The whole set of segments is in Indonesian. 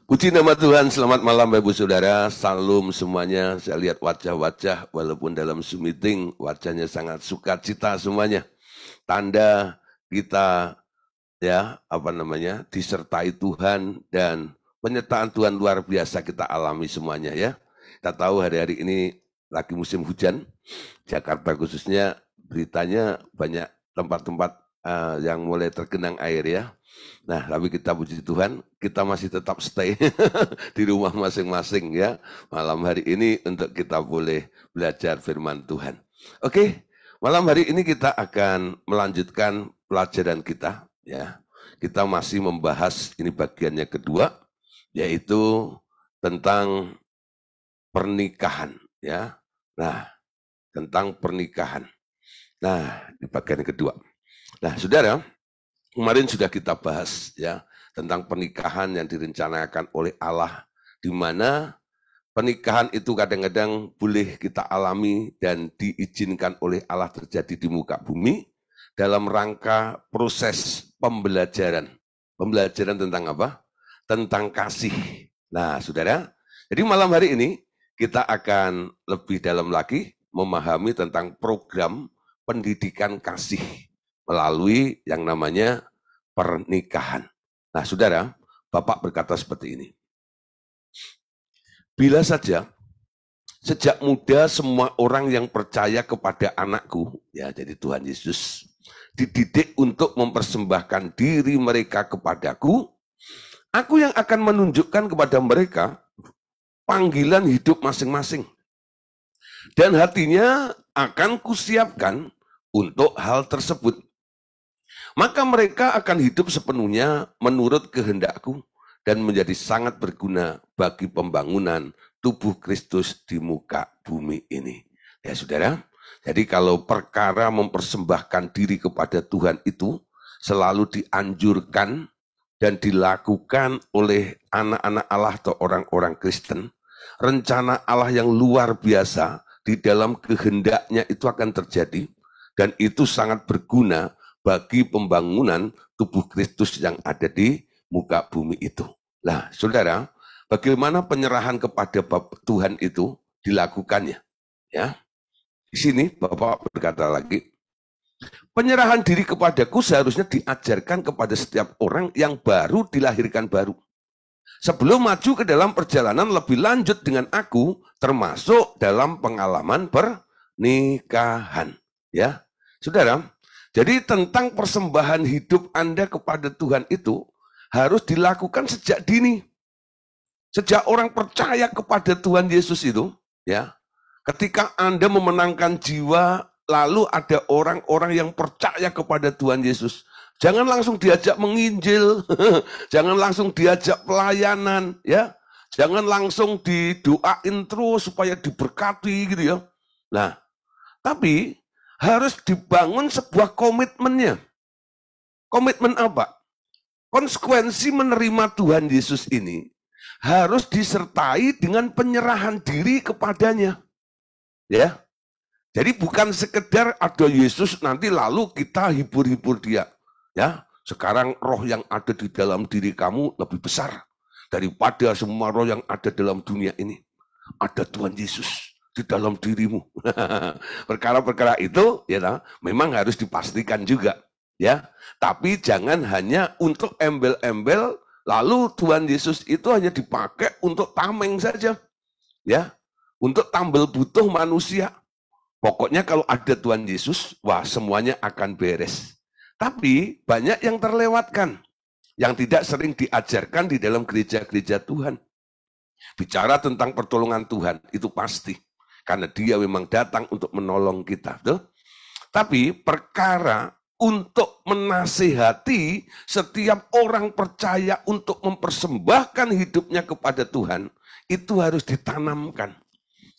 Puji nama Tuhan, selamat malam Bapak Ibu Saudara, salam semuanya. Saya lihat wajah-wajah, walaupun dalam Zoom meeting, wajahnya sangat sukacita semuanya. Tanda kita disertai Tuhan dan penyertaan Tuhan luar biasa kita alami semuanya ya. Kita tahu hari-hari ini lagi musim hujan, Jakarta khususnya beritanya banyak tempat-tempat yang mulai tergenang air ya. Nah, tapi kita puji Tuhan, kita masih tetap stay di rumah masing-masing ya. Malam hari ini untuk kita boleh belajar firman Tuhan. Oke, malam hari ini kita akan melanjutkan pelajaran kita ya. Kita masih membahas ini bagiannya kedua, yaitu tentang pernikahan ya. Nah, tentang pernikahan. Nah, di bagian kedua. Nah, saudara, kemarin sudah kita bahas ya tentang pernikahan yang direncanakan oleh Allah, di mana pernikahan itu kadang-kadang boleh kita alami dan diizinkan oleh Allah terjadi di muka bumi dalam rangka proses pembelajaran. Pembelajaran tentang apa? Tentang kasih. Nah, saudara, jadi malam hari ini kita akan lebih dalam lagi memahami tentang program pendidikan kasih melalui yang namanya pernikahan. Nah, saudara, Bapak berkata seperti ini. Bila saja sejak muda semua orang yang percaya kepada anakku, ya jadi Tuhan Yesus, dididik untuk mempersembahkan diri mereka kepadaku, aku yang akan menunjukkan kepada mereka panggilan hidup masing-masing. Dan hatinya akan kusiapkan untuk hal tersebut. Maka mereka akan hidup sepenuhnya menurut kehendakku dan menjadi sangat berguna bagi pembangunan tubuh Kristus di muka bumi ini. Ya saudara, jadi kalau perkara mempersembahkan diri kepada Tuhan itu selalu dianjurkan dan dilakukan oleh anak-anak Allah atau orang-orang Kristen, rencana Allah yang luar biasa di dalam kehendaknya itu akan terjadi dan itu sangat berguna bagi pembangunan tubuh Kristus yang ada di muka bumi itu. Nah, saudara, bagaimana penyerahan kepada Tuhan itu dilakukannya? Ya, di sini Bapak berkata lagi, penyerahan diri kepadaku seharusnya diajarkan kepada setiap orang yang baru dilahirkan baru. Sebelum maju ke dalam perjalanan lebih lanjut dengan aku, termasuk dalam pengalaman pernikahan. Ya, saudara, jadi tentang persembahan hidup Anda kepada Tuhan itu harus dilakukan sejak dini. Sejak orang percaya kepada Tuhan Yesus itu, ya, ketika Anda memenangkan jiwa, lalu ada orang-orang yang percaya kepada Tuhan Yesus, jangan langsung diajak menginjil, jangan langsung diajak pelayanan, ya, jangan langsung didoain terus supaya diberkati gitu ya. Nah, tapi harus dibangun sebuah komitmennya. Komitmen apa? Konsekuensi menerima Tuhan Yesus ini harus disertai dengan penyerahan diri kepadanya. Ya. Jadi bukan sekedar ada Yesus nanti lalu kita hibur-hibur dia. Ya, sekarang roh yang ada di dalam diri kamu lebih besar daripada semua roh yang ada dalam dunia ini. Ada Tuhan Yesus di dalam dirimu. Perkara-perkara itu ya memang harus dipastikan juga ya. Tapi jangan hanya untuk embel-embel lalu Tuhan Yesus itu hanya dipakai untuk tameng saja. Ya. Untuk tambal butuh manusia. Pokoknya kalau ada Tuhan Yesus, wah semuanya akan beres. Tapi banyak yang terlewatkan yang tidak sering diajarkan di dalam gereja-gereja Tuhan. Bicara tentang pertolongan Tuhan, itu pasti. Karena dia memang datang untuk menolong kita. Betul? Tapi perkara untuk menasihati setiap orang percaya untuk mempersembahkan hidupnya kepada Tuhan, itu harus ditanamkan.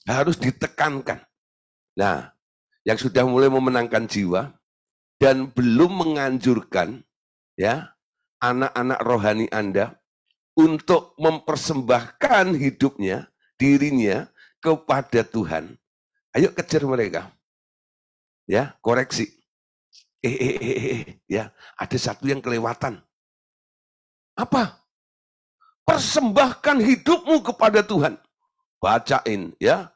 Harus ditekankan. Nah, yang sudah mulai memenangkan jiwa dan belum menganjurkan ya anak-anak rohani Anda untuk mempersembahkan hidupnya, dirinya kepada Tuhan. Ayo kejar mereka. Ya, koreksi. Ya, ada satu yang kelewatan. Apa? Persembahkan hidupmu kepada Tuhan. Bacain ya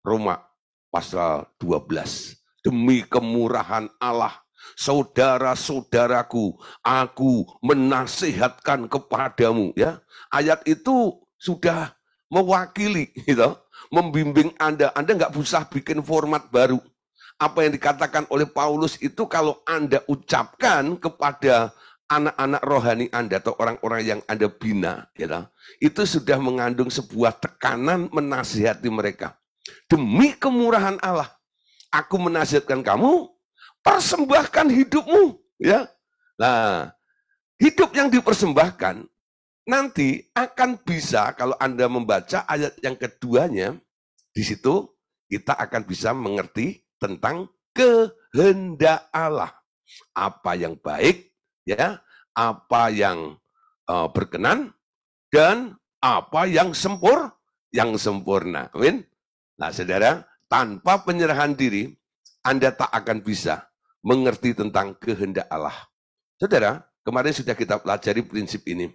Roma pasal 12. Demi kemurahan Allah, saudara-saudaraku, aku menasihatkan kepadamu. Ya, ayat itu sudah mewakili, gitu, membimbing Anda. Anda nggak usah bikin format baru. Apa yang dikatakan oleh Paulus itu kalau Anda ucapkan kepada anak-anak rohani Anda atau orang-orang yang Anda bina, gitu, itu sudah mengandung sebuah tekanan menasihati mereka. Demi kemurahan Allah, aku menasihatkan kamu, persembahkan hidupmu, ya. Nah, hidup yang dipersembahkan nanti akan bisa, kalau Anda membaca ayat yang keduanya, di situ kita akan bisa mengerti tentang kehendak Allah. Apa yang baik, ya, apa yang berkenan, dan apa yang sempurna. Amin. Nah, saudara, tanpa penyerahan diri, Anda tak akan bisa mengerti tentang kehendak Allah. Saudara, kemarin sudah kita pelajari prinsip ini.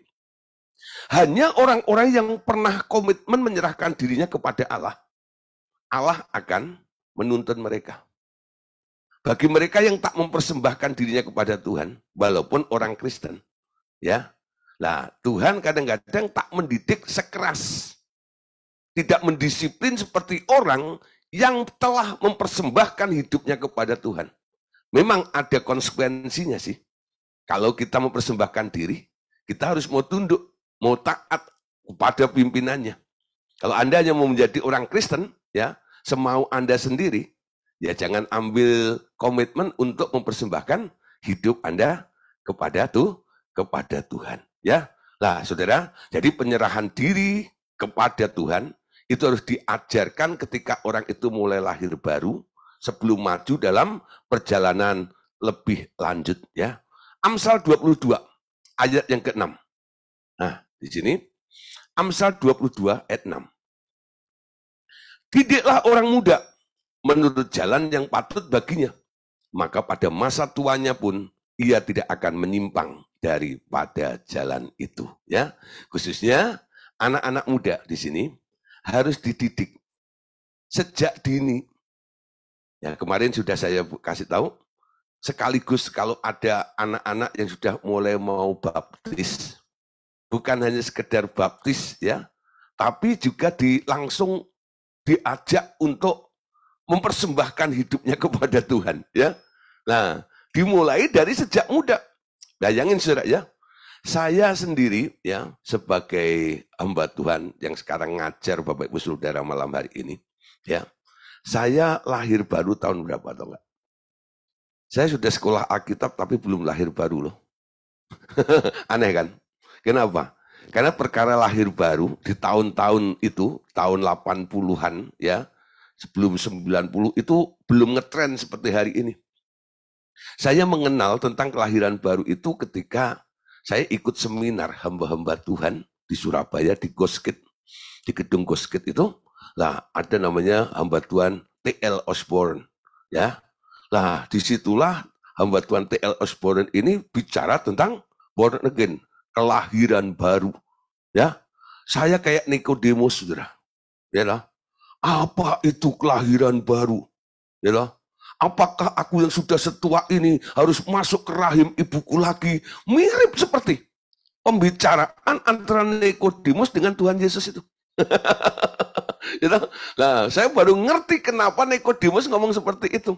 Hanya orang-orang yang pernah komitmen menyerahkan dirinya kepada Allah, Allah akan menuntun mereka. Bagi mereka yang tak mempersembahkan dirinya kepada Tuhan, walaupun orang Kristen, ya, nah Tuhan kadang-kadang tak mendidik sekeras, tidak mendisiplin seperti orang yang telah mempersembahkan hidupnya kepada Tuhan. Memang ada konsekuensinya sih. Kalau kita mempersembahkan diri, kita harus mau tunduk, mau taat kepada pimpinannya. Kalau Anda hanya mau menjadi orang Kristen, ya, semau Anda sendiri, ya jangan ambil komitmen untuk mempersembahkan hidup Anda kepada Tuhan, ya. Nah, saudara, jadi penyerahan diri kepada Tuhan itu harus diajarkan ketika orang itu mulai lahir baru sebelum maju dalam perjalanan lebih lanjut, ya. Amsal 22 ayat yang ke-6. Nah, di sini Amsal 22 ayat 6. Didiklah orang muda menurut jalan yang patut baginya, maka pada masa tuanya pun ia tidak akan menyimpang daripada jalan itu. Ya, khususnya anak-anak muda di sini harus dididik sejak dini. Ya, kemarin sudah saya kasih tahu. Sekaligus kalau ada anak-anak yang sudah mulai mau baptis, bukan hanya sekedar baptis, ya, tapi juga langsung diajak untuk mempersembahkan hidupnya kepada Tuhan, ya. Nah, dimulai dari sejak muda. Bayangin saudara, ya. Saya sendiri, ya, sebagai hamba Tuhan yang sekarang ngajar Bapak Ibu Saudara malam hari ini, ya. Saya lahir baru tahun berapa atau enggak? Saya sudah sekolah Alkitab tapi belum lahir baru loh. Aneh kan? Kenapa? Karena perkara lahir baru di tahun-tahun itu, tahun 80-an, ya, sebelum 90 itu belum ngetren seperti hari ini. Saya mengenal tentang kelahiran baru itu ketika saya ikut seminar hamba-hamba Tuhan di Surabaya, di Goskit, di gedung Goskit itu, lah ada namanya hamba Tuhan T.L. Osborne, ya. Lah disitulah hamba Tuhan T.L. Osborne ini bicara tentang born again, kelahiran baru, ya. Saya kayak Nikodemus, saudara, ya lah. Apa itu kelahiran baru? Ya lah. Apakah aku yang sudah setua ini harus masuk ke rahim ibuku lagi? Mirip seperti pembicaraan antara Nikodemus dengan Tuhan Yesus itu. Gitu? Nah, saya baru ngerti kenapa Nikodemus ngomong seperti itu.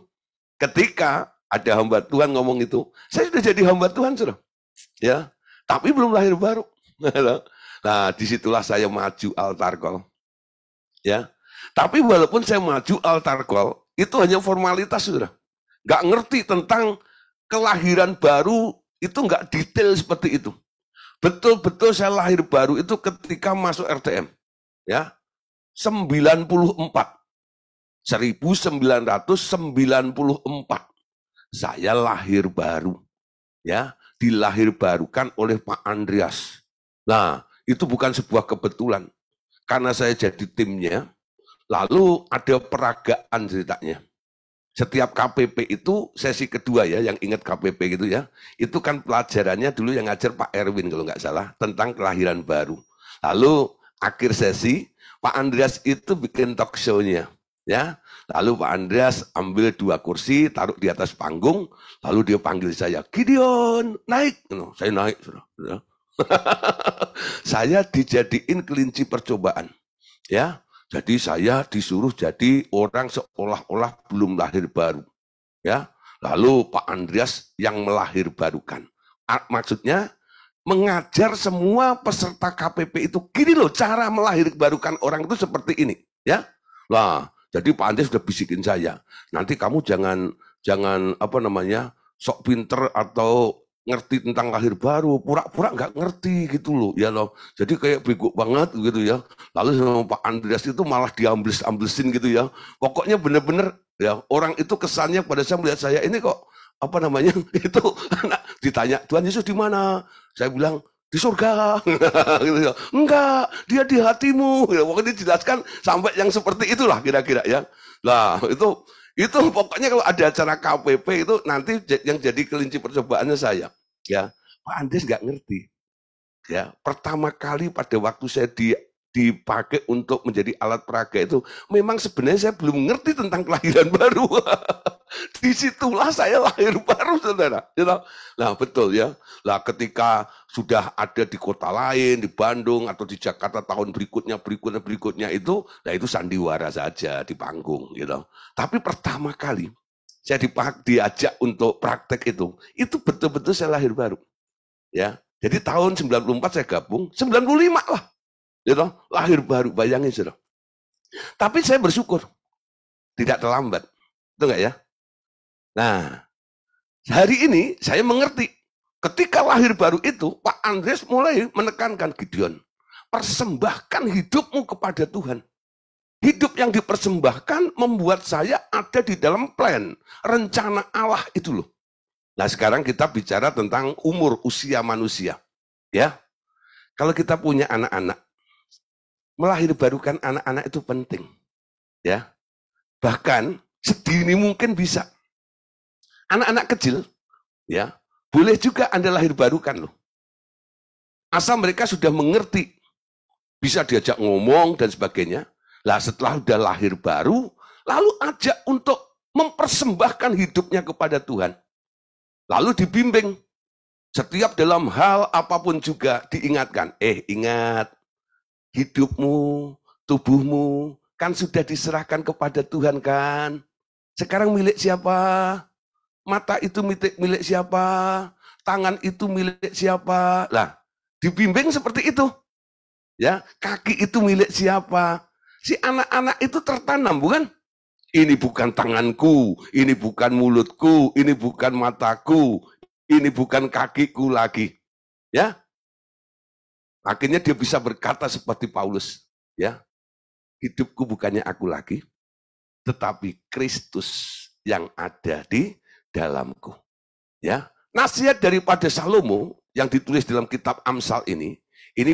Ketika ada hamba Tuhan ngomong itu, saya sudah jadi hamba Tuhan, sudah. Ya, tapi belum lahir baru. Nah, disitulah saya maju altar call. Ya, tapi walaupun saya maju altar call, itu hanya formalitas, sudah. Nggak ngerti tentang kelahiran baru, itu nggak detail seperti itu. Betul-betul saya lahir baru itu ketika masuk RTM. Ya, 1994. Saya lahir baru. Ya, dilahirbarukan oleh Pak Andreas. Nah, itu bukan sebuah kebetulan. Karena saya jadi timnya, lalu ada peragaan ceritanya. Setiap KPP itu sesi kedua ya, yang ingat KPP gitu ya, itu kan pelajarannya dulu yang ngajar Pak Erwin kalau nggak salah, tentang kelahiran baru. Lalu akhir sesi, Pak Andreas itu bikin talk show-nya. Ya, lalu Pak Andreas ambil 2 kursi, taruh di atas panggung, lalu dia panggil saya, Gideon, naik. Saya naik. Saya dijadiin kelinci percobaan. Ya, jadi saya disuruh jadi orang seolah-olah belum lahir baru. Ya, lalu Pak Andreas yang melahir barukan. Maksudnya mengajar semua peserta KPP itu gini loh cara melahir barukan orang itu seperti ini. Ya, lah jadi Pak Andreas sudah bisikin saya. Nanti kamu jangan apa namanya sok pinter atau ngerti tentang lahir baru, pura-pura nggak ngerti gitu loh, ya loh. Jadi kayak bego banget gitu ya. Lalu sama Pak Andreas itu malah diambles-amblesin gitu ya. Pokoknya bener-bener ya orang itu kesannya pada saya melihat saya ini kok apa namanya itu anak ditanya Tuhan Yesus di mana? Saya bilang di surga. Gitu ya. Enggak, dia di hatimu. Ya, pokoknya dijelaskan sampai yang seperti itulah kira-kira ya. Lah itu pokoknya kalau ada acara KPP itu nanti yang jadi kelinci percobaannya saya. Ya, Pak Andreas nggak ngerti. Ya, pertama kali pada waktu saya dipakai untuk menjadi alat peraga itu, memang sebenarnya saya belum ngerti tentang kelahiran baru. Disitulah saya lahir baru, saudara. Nah, betul ya. Lah, ketika sudah ada di kota lain, di Bandung atau di Jakarta tahun berikutnya itu, nah itu sandiwara saja di panggung, gitu. Tapi pertama kali saya diajak untuk praktek itu betul-betul saya lahir baru. Ya, jadi tahun 94 saya gabung, 95 lah. Gitu, lahir baru, bayangin saudara. Tapi saya bersyukur, tidak terlambat. Itu enggak ya? Nah, hari ini saya mengerti, ketika lahir baru itu, Pak Andreas mulai menekankan Gideon, persembahkan hidupmu kepada Tuhan. Hidup yang dipersembahkan membuat saya ada di dalam plan, rencana Allah itu loh. Nah sekarang kita bicara tentang usia manusia. Ya, kalau kita punya anak-anak, melahirbarukan anak-anak itu penting. Ya, bahkan sedini mungkin bisa. Anak-anak kecil, ya, boleh juga Anda lahir barukan loh. Asal mereka sudah mengerti, bisa diajak ngomong dan sebagainya. Lah setelah sudah lahir baru, lalu ajak untuk mempersembahkan hidupnya kepada Tuhan. Lalu dibimbing. Setiap dalam hal apapun juga diingatkan. Ingat, hidupmu, tubuhmu, kan sudah diserahkan kepada Tuhan kan. Sekarang milik siapa? Mata itu milik siapa? Tangan itu milik siapa? Lah, dibimbing seperti itu. Ya, kaki itu milik siapa? Si anak-anak itu tertanam, bukan? Ini bukan tanganku, ini bukan mulutku, ini bukan mataku, ini bukan kakiku lagi. Ya. Akhirnya dia bisa berkata seperti Paulus, ya. Hidupku bukannya aku lagi, tetapi Kristus yang ada di dalamku. Ya. Nasihat daripada Salomo yang ditulis dalam kitab Amsal ini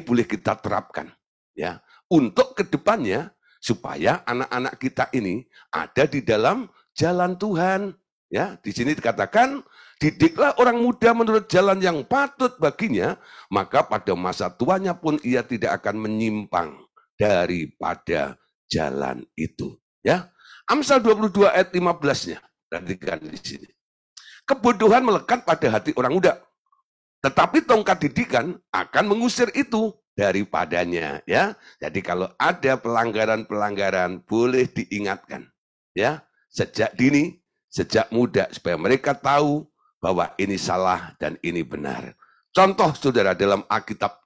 boleh kita terapkan, ya. Untuk kedepannya supaya anak-anak kita ini ada di dalam jalan Tuhan. Ya, di sini dikatakan, didiklah orang muda menurut jalan yang patut baginya, maka pada masa tuanya pun ia tidak akan menyimpang daripada jalan itu. Ya, Amsal 22 ayat 15-nya. Perhatikan di sini. Kebodohan melekat pada hati orang muda, tetapi tongkat didikan akan mengusir itu daripadanya, ya. Jadi kalau ada pelanggaran-pelanggaran boleh diingatkan, ya, sejak dini, sejak muda supaya mereka tahu bahwa ini salah dan ini benar. Contoh saudara dalam Alkitab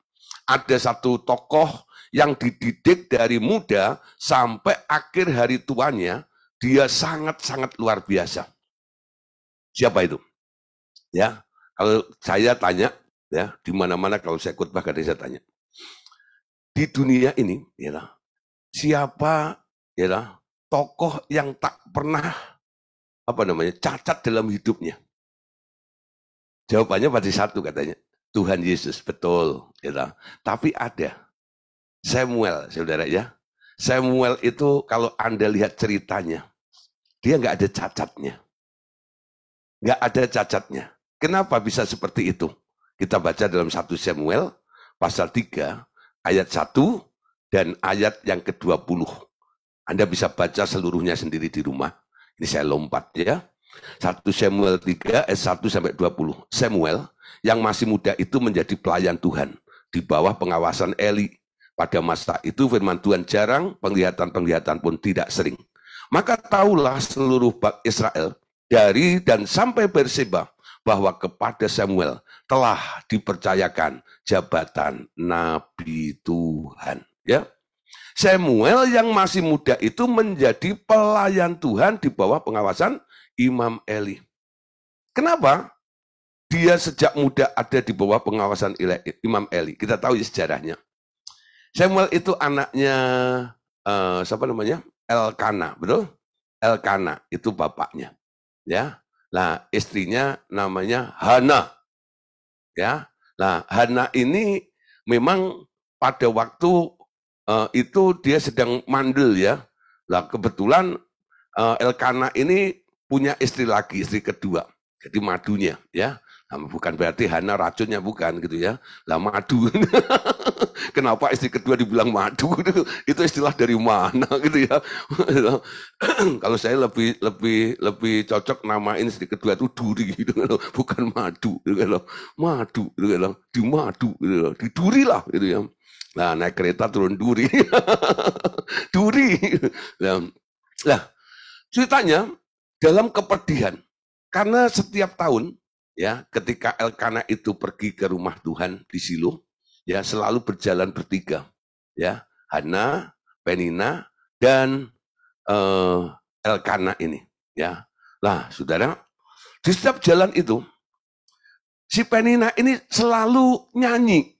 ada satu tokoh yang dididik dari muda sampai akhir hari tuanya, dia sangat-sangat luar biasa. Siapa itu? Ya, kalau saya tanya, ya, di mana-mana kalau saya khotbah kadang saya tanya. Di dunia ini, ya, siapa ya, tokoh yang tak pernah cacat dalam hidupnya? Jawabannya pasti satu katanya, Tuhan Yesus, betul. Ya, tapi ada Samuel, saudara ya. Samuel itu kalau Anda lihat ceritanya, dia nggak ada cacatnya. Nggak ada cacatnya. Kenapa bisa seperti itu? Kita baca dalam 1 Samuel pasal 3 ayat 1 dan ayat yang ke-20. Anda bisa baca seluruhnya sendiri di rumah. Ini saya lompat ya. 1 Samuel 3 ayat 1 sampai 20. Samuel yang masih muda itu menjadi pelayan Tuhan di bawah pengawasan Eli. Pada masa itu firman Tuhan jarang, penglihatan-penglihatan pun tidak sering. Maka tahulah seluruh bangsa Israel dari dan sampai Berseba bahwa kepada Samuel telah dipercayakan jabatan Nabi Tuhan. Ya, Samuel yang masih muda itu menjadi pelayan Tuhan di bawah pengawasan Imam Eli. Kenapa? Dia sejak muda ada di bawah pengawasan Imam Eli. Kita tahu sejarahnya. Samuel itu anaknya siapa namanya? Elkana, betul? Elkana itu bapaknya. Ya. Nah, istrinya namanya Hana. Ya. Nah, Hana ini memang pada waktu itu dia sedang mandul ya. Nah, kebetulan Elkana ini punya istri lagi, istri kedua. Jadi madunya ya. Nah, bukan berarti Hana racunnya, bukan gitu ya. Lah madu. Kenapa istri kedua dibilang madu? Itu istilah dari mana gitu ya. Kalau saya lebih cocok namain istri kedua itu duri gitu, bukan madu gitu. Madu gitu, di madu gitu, di duri lah gitu ya. Nah, naik kereta turun duri. Duri. Nah, ceritanya dalam kepedihan. Karena setiap tahun ya, ketika Elkana itu pergi ke rumah Tuhan di Silo, ya selalu berjalan bertiga, ya Hana, Penina, dan Elkana ini, ya. Nah, saudara, di setiap jalan itu si Penina ini selalu nyanyi,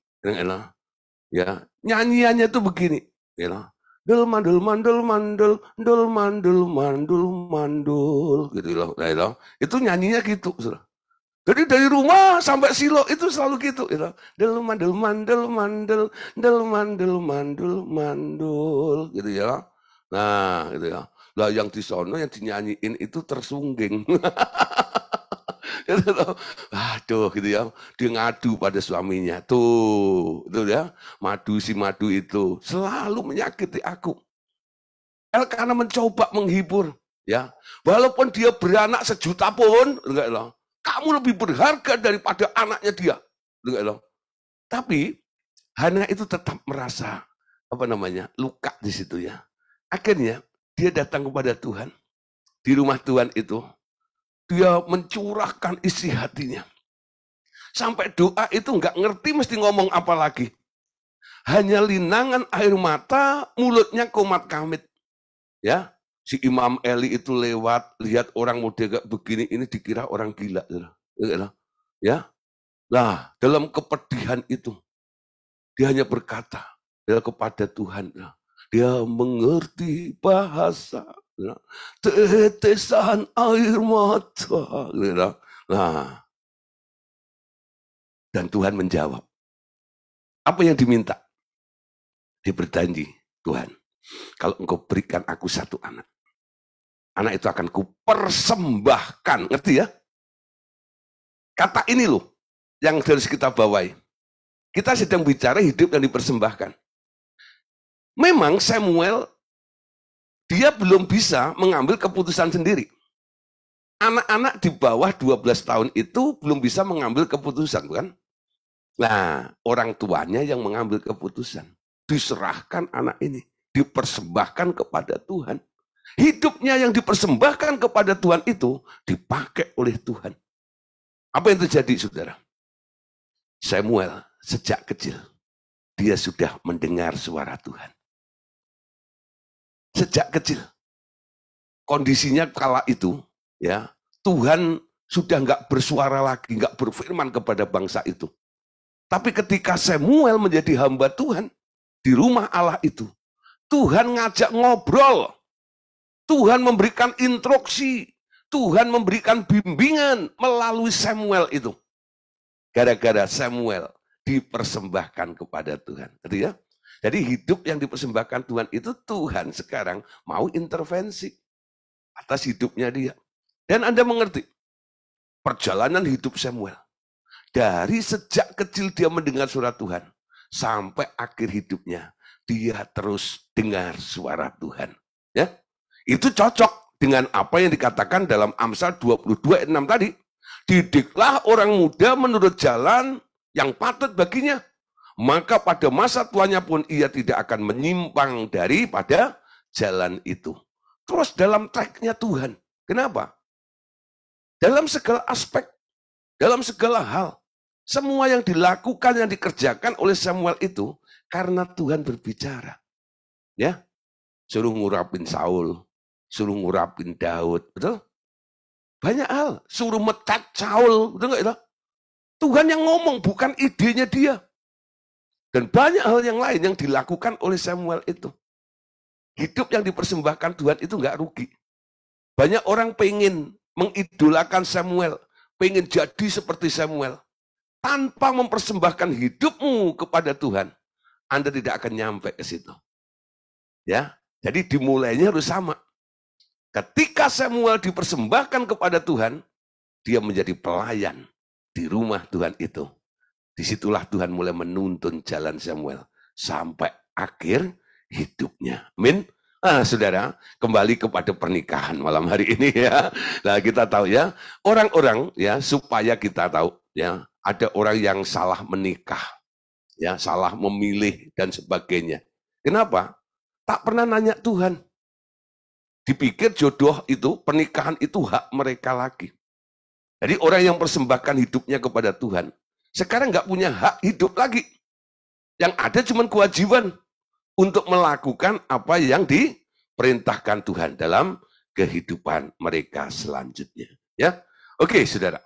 ya nyanyiannya itu begini, ya. Dul mandul mandul mandul dul mandul mandul mandul gitu loh. Nah, itu nyanyinya gitu, saudara. Jadi dari rumah sampai Silo itu selalu gitu, gitu. Del mandul mandul mandul del mandul mandul mandul gitu ya. Nah, gitu ya. Lah yang di sono yang dinyanyiin itu tersungging. Aduh gitu ya. Dia ngadu pada suaminya. Tuh, itu ya. Si madu itu selalu menyakiti aku. Elkana mencoba menghibur, ya. Walaupun dia beranak 1.000.000 pun, enggak lah. Kamu lebih berharga daripada anaknya dia. Enggak lah. Tapi Hana itu tetap merasa luka di situ ya. Akhirnya dia datang kepada Tuhan. Di rumah Tuhan itu dia mencurahkan isi hatinya. Sampai doa itu enggak ngerti mesti ngomong apa lagi. Hanya linangan air mata, mulutnya komat kamit. Ya, si Imam Eli itu lewat, lihat orang model kayak begini, ini dikira orang gila. Ya, nah dalam kepedihan itu, dia hanya berkata kepada Tuhan, dia mengerti bahasa, tetesan air mata. Nah, dan Tuhan menjawab. Apa yang diminta? Dia berjanji, Tuhan, kalau engkau berikan aku 1 anak, anak itu akan kupersembahkan. Ngerti ya? Kata ini loh, yang harus kita bawahi. Kita sedang bicara hidup yang dipersembahkan. Memang Samuel, dia belum bisa mengambil keputusan sendiri. Anak-anak di bawah 12 tahun itu belum bisa mengambil keputusan, bukan? Nah, orang tuanya yang mengambil keputusan. Diserahkan anak ini. Dipersembahkan kepada Tuhan. Hidupnya yang dipersembahkan kepada Tuhan itu dipakai oleh Tuhan. Apa yang terjadi, saudara? Samuel sejak kecil, dia sudah mendengar suara Tuhan. Sejak kecil. Kondisinya kala itu, ya Tuhan sudah nggak bersuara lagi, nggak berfirman kepada bangsa itu. Tapi ketika Samuel menjadi hamba Tuhan, di rumah Allah itu, Tuhan ngajak ngobrol. Tuhan memberikan instruksi. Tuhan memberikan bimbingan melalui Samuel itu. Gara-gara Samuel dipersembahkan kepada Tuhan. Gitu ya? Jadi hidup yang dipersembahkan Tuhan itu Tuhan sekarang mau intervensi. atas hidupnya dia. Dan Anda mengerti, perjalanan hidup Samuel, dari sejak kecil dia mendengar suara Tuhan, sampai akhir hidupnya, dia terus dengar suara Tuhan. Ya, itu cocok dengan apa yang dikatakan dalam Amsal 22 ayat 6 tadi. Didiklah orang muda menurut jalan yang patut baginya, maka pada masa tuanya pun ia tidak akan menyimpang daripada jalan itu. Terus dalam tracknya Tuhan. Kenapa? Dalam segala aspek, dalam segala hal, semua yang dilakukan, yang dikerjakan oleh Samuel itu karena Tuhan berbicara. Ya, suruh ngurapin Saul, suruh ngurapin Daud, betul? Banyak hal, suruh mecat Saul, betul nggak itu? Tuhan yang ngomong, bukan idenya dia. Dan banyak hal yang lain yang dilakukan oleh Samuel itu. Hidup yang dipersembahkan Tuhan itu nggak rugi. Banyak orang pengen mengidolakan Samuel, pengen jadi seperti Samuel. Tanpa mempersembahkan hidupmu kepada Tuhan, Anda tidak akan nyampe ke situ. Ya, jadi dimulainya harus sama. Ketika Samuel dipersembahkan kepada Tuhan, dia menjadi pelayan di rumah Tuhan itu. Disitulah Tuhan mulai menuntun jalan Samuel sampai akhir hidupnya. Amin. Saudara, kembali kepada pernikahan malam hari ini ya. Nah, kita tahu ya, orang-orang ya, supaya kita tahu ya, ada orang yang salah menikah, ya, salah memilih dan sebagainya. Kenapa? Tak pernah nanya Tuhan. Dipikir jodoh itu, pernikahan itu hak mereka lagi. Jadi orang yang persembahkan hidupnya kepada Tuhan, sekarang nggak punya hak hidup lagi. Yang ada cuma kewajiban untuk melakukan apa yang diperintahkan Tuhan dalam kehidupan mereka selanjutnya. Ya, oke, saudara.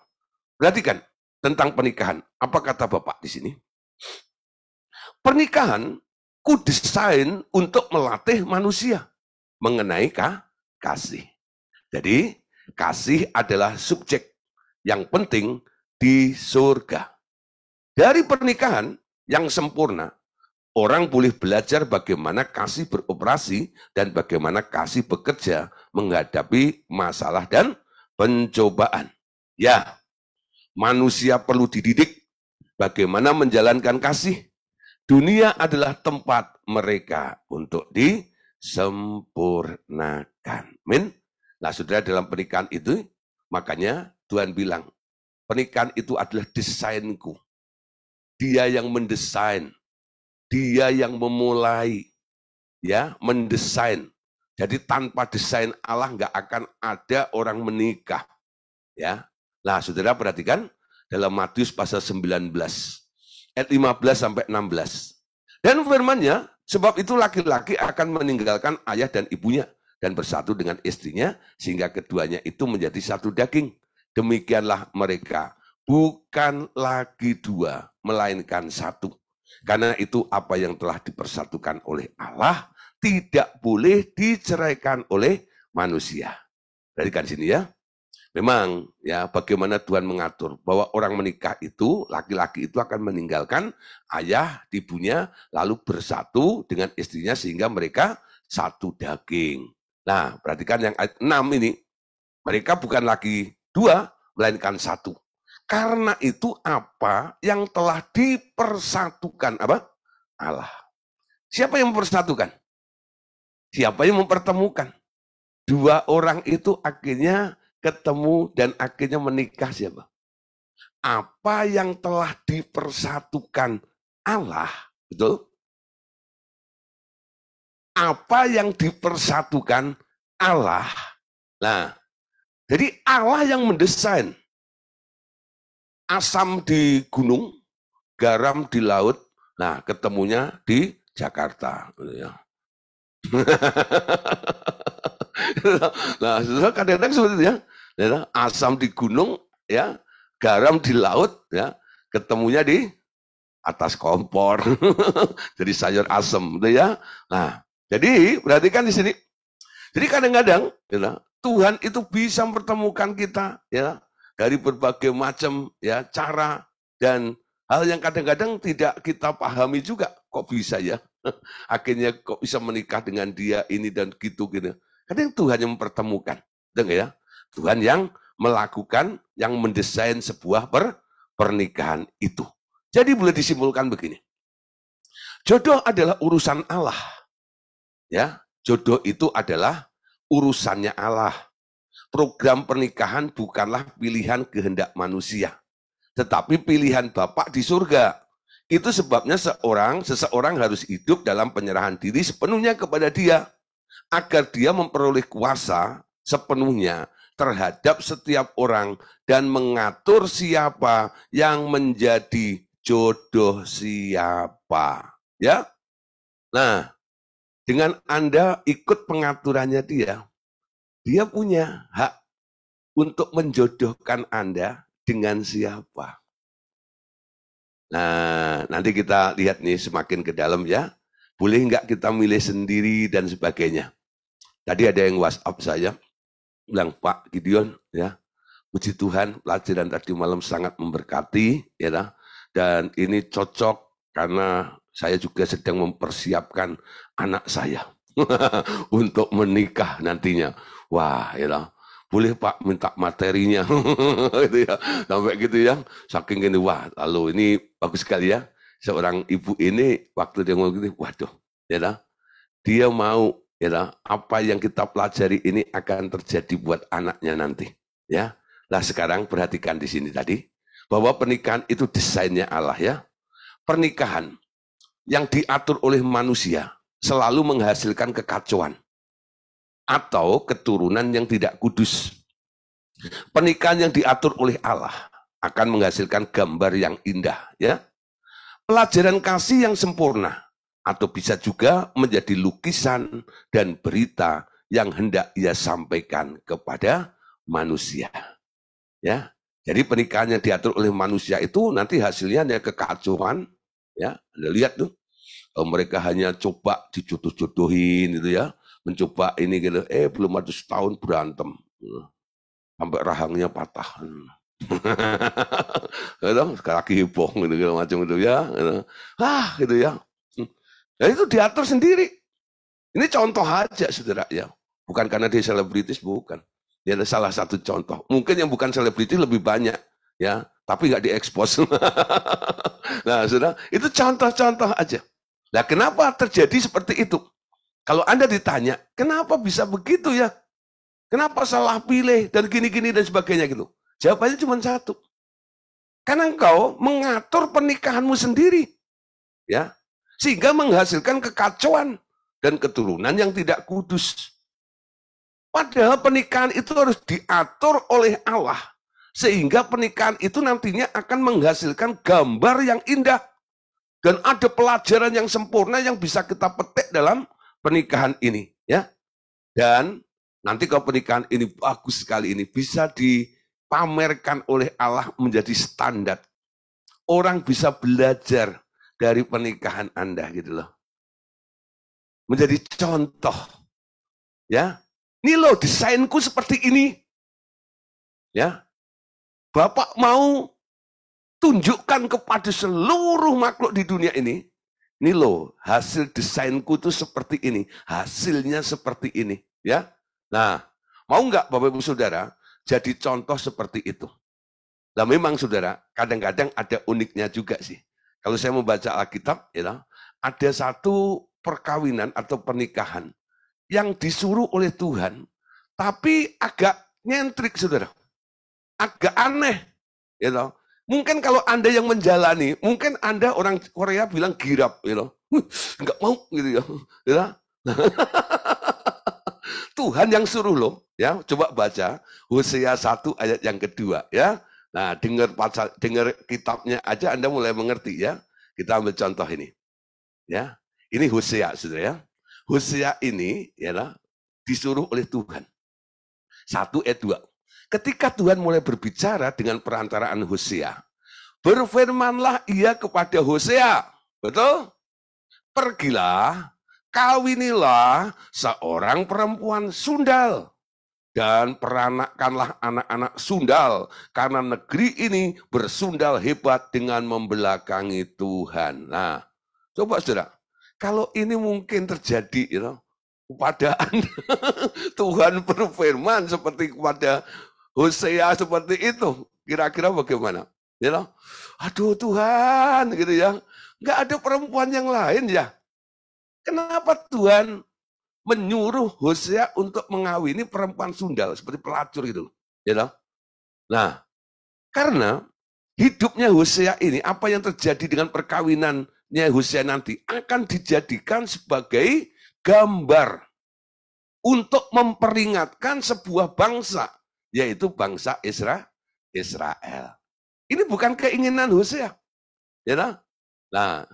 Perhatikan tentang pernikahan. Apa kata Bapak di sini? Pernikahan kudesain untuk melatih manusia mengenai kasih. Jadi, kasih adalah subjek yang penting di surga. Dari pernikahan yang sempurna, orang boleh belajar bagaimana kasih beroperasi dan bagaimana kasih bekerja menghadapi masalah dan pencobaan. Ya, manusia perlu dididik bagaimana menjalankan kasih. Dunia adalah tempat mereka untuk disempurnakan. Amin. Nah, saudara, dalam pernikahan itu, makanya Tuhan bilang, pernikahan itu adalah desainku. Dia yang mendesain. Dia yang memulai, ya, mendesain. Jadi tanpa desain Allah nggak akan ada orang menikah, ya. Nah, saudara perhatikan dalam Matius pasal 19 ayat 15 sampai 16. Dan firman-Nya, sebab itu laki-laki akan meninggalkan ayah dan ibunya dan bersatu dengan istrinya sehingga keduanya itu menjadi satu daging. Demikianlah mereka bukan lagi dua, melainkan satu. Karena itu apa yang telah dipersatukan oleh Allah tidak boleh diceraikan oleh manusia. Perhatikan sini ya. Memang ya bagaimana Tuhan mengatur bahwa orang menikah itu, laki-laki itu akan meninggalkan ayah, ibunya, lalu bersatu dengan istrinya sehingga mereka satu daging. Nah, perhatikan yang ayat 6 ini. Mereka bukan lagi dua, melainkan satu. Karena itu apa yang telah dipersatukan apa? Allah. Siapa yang mempersatukan? Siapa yang mempertemukan? Dua orang itu akhirnya ketemu dan akhirnya menikah siapa? Apa yang telah dipersatukan Allah, betul? Apa yang dipersatukan Allah. Nah, jadi Allah yang mendesain. Asam di gunung, garam di laut, nah ketemunya di Jakarta. Nah, kadang-kadang seperti itu ya, asam di gunung, ya, garam di laut, ya, ketemunya di atas kompor, jadi sayur asam, gitu ya. Nah, jadi perhatikan di sini. Jadi kadang-kadang, ya, Tuhan itu bisa mempertemukan kita, ya, dari berbagai macam ya cara dan hal yang kadang-kadang tidak kita pahami juga. Kok bisa ya? Akhirnya kok bisa menikah dengan dia ini dan gitu. Kadang Tuhan yang mempertemukan. Dengar ya. Tuhan yang melakukan, yang mendesain sebuah pernikahan itu. Jadi boleh disimpulkan begini. Jodoh adalah urusan Allah. Ya, jodoh itu adalah urusannya Allah. Program pernikahan bukanlah pilihan kehendak manusia, tetapi pilihan Bapa di surga. Itu sebabnya seseorang harus hidup dalam penyerahan diri sepenuhnya kepada Dia, agar Dia memperoleh kuasa sepenuhnya terhadap setiap orang dan mengatur siapa yang menjadi jodoh siapa. Ya, nah, dengan Anda ikut pengaturannya Dia punya hak untuk menjodohkan Anda dengan siapa. Nah, nanti kita lihat nih semakin ke dalam ya. Boleh nggak kita milih sendiri dan sebagainya. Tadi ada yang WhatsApp saya, bilang, Pak Gideon, ya, puji Tuhan, pelajaran tadi malam sangat memberkati, ya, dan ini cocok karena saya juga sedang mempersiapkan anak saya untuk menikah nantinya. Wah, ya, boleh Pak minta materinya, gitu ya, sampai gitu ya, saking ini, wah, lalu ini bagus sekali ya, seorang ibu ini waktu dia ngomong gitu, waduh, ya, dia mau, ya, apa yang kita pelajari ini akan terjadi buat anaknya nanti, ya. Nah sekarang perhatikan di sini tadi, bahwa pernikahan itu desainnya Allah ya, pernikahan yang diatur oleh manusia selalu menghasilkan kekacauan atau keturunan yang tidak kudus. Pernikahan yang diatur oleh Allah akan menghasilkan gambar yang indah, ya. Pelajaran kasih yang sempurna, atau bisa juga menjadi lukisan dan berita yang hendak ia sampaikan kepada manusia. Ya, jadi pernikahan yang diatur oleh manusia itu nanti hasilnya ada kekacauan, ya. Anda lihat tuh, mereka hanya coba dijodoh-jodohin gitu ya, mencoba ini gitu, belum ada setahun berantem, sampai rahangnya patah. Kaki heboh gitu macam itu ya, gitu ya. Dan itu diatur sendiri. Ini contoh aja saudara ya, bukan karena dia selebritis, bukan. Dia ada salah satu contoh. Mungkin yang bukan selebritis lebih banyak ya, tapi nggak diekspos. Nah saudara, itu contoh-contoh aja. Nah kenapa terjadi seperti itu? Kalau Anda ditanya, kenapa bisa begitu ya? Kenapa salah pilih dan gini-gini dan sebagainya gitu? Jawabannya cuma satu. Karena engkau mengatur pernikahanmu sendiri. Ya, sehingga menghasilkan kekacauan dan keturunan yang tidak kudus. Padahal pernikahan itu harus diatur oleh Allah. Sehingga pernikahan itu nantinya akan menghasilkan gambar yang indah. Dan ada pelajaran yang sempurna yang bisa kita petik dalam pernikahan ini. Ya. Dan nanti kalau pernikahan ini bagus sekali ini, bisa dipamerkan oleh Allah menjadi standar. Orang bisa belajar dari pernikahan Anda gitu loh. Menjadi contoh. Ya. Ini loh desainku seperti ini. Ya. Bapak mau tunjukkan kepada seluruh makhluk di dunia ini loh hasil desainku itu seperti ini, hasilnya seperti ini, ya. Nah, mau nggak Bapak Ibu Saudara jadi contoh seperti itu? Nah, memang Saudara, kadang-kadang ada uniknya juga sih. Kalau saya membaca Alkitab, ya, ada satu perkawinan atau pernikahan yang disuruh oleh Tuhan, tapi agak nyentrik, Saudara. Agak aneh, gitu. Mungkin kalau Anda yang menjalani, mungkin Anda orang Korea bilang girap, gitu. Enggak mau, gitu ya. Gitu. Tuhan yang suruh loh, ya. Coba baca Hosea 1 ayat yang kedua, ya. Nah, dengar kitabnya aja Anda mulai mengerti, ya. Kita ambil contoh ini, ya. Ini Hosea, Saudara, ya. Hosea ini, ya, disuruh oleh Tuhan. 1 ayat 2. Ketika Tuhan mulai berbicara dengan perantaraan Hosea, berfirmanlah ia kepada Hosea, betul? Pergilah, kawinilah seorang perempuan sundal, dan peranakkanlah anak-anak sundal, karena negeri ini bersundal hebat dengan membelakangi Tuhan. Nah, coba saudara, kalau ini mungkin terjadi, kepada Anda. Tuhan berfirman seperti kepada Hosea seperti itu. Kira-kira bagaimana? Ya loh? Aduh Tuhan, gitu ya. Nggak ada perempuan yang lain ya. Kenapa Tuhan menyuruh Hosea untuk mengawini perempuan sundal seperti pelacur gitu? Ya loh? Nah, karena hidupnya Hosea ini, apa yang terjadi dengan perkawinannya Hosea nanti akan dijadikan sebagai gambar untuk memperingatkan sebuah bangsa, yaitu bangsa Israel. Ini bukan keinginan Hosea. Ya, nah,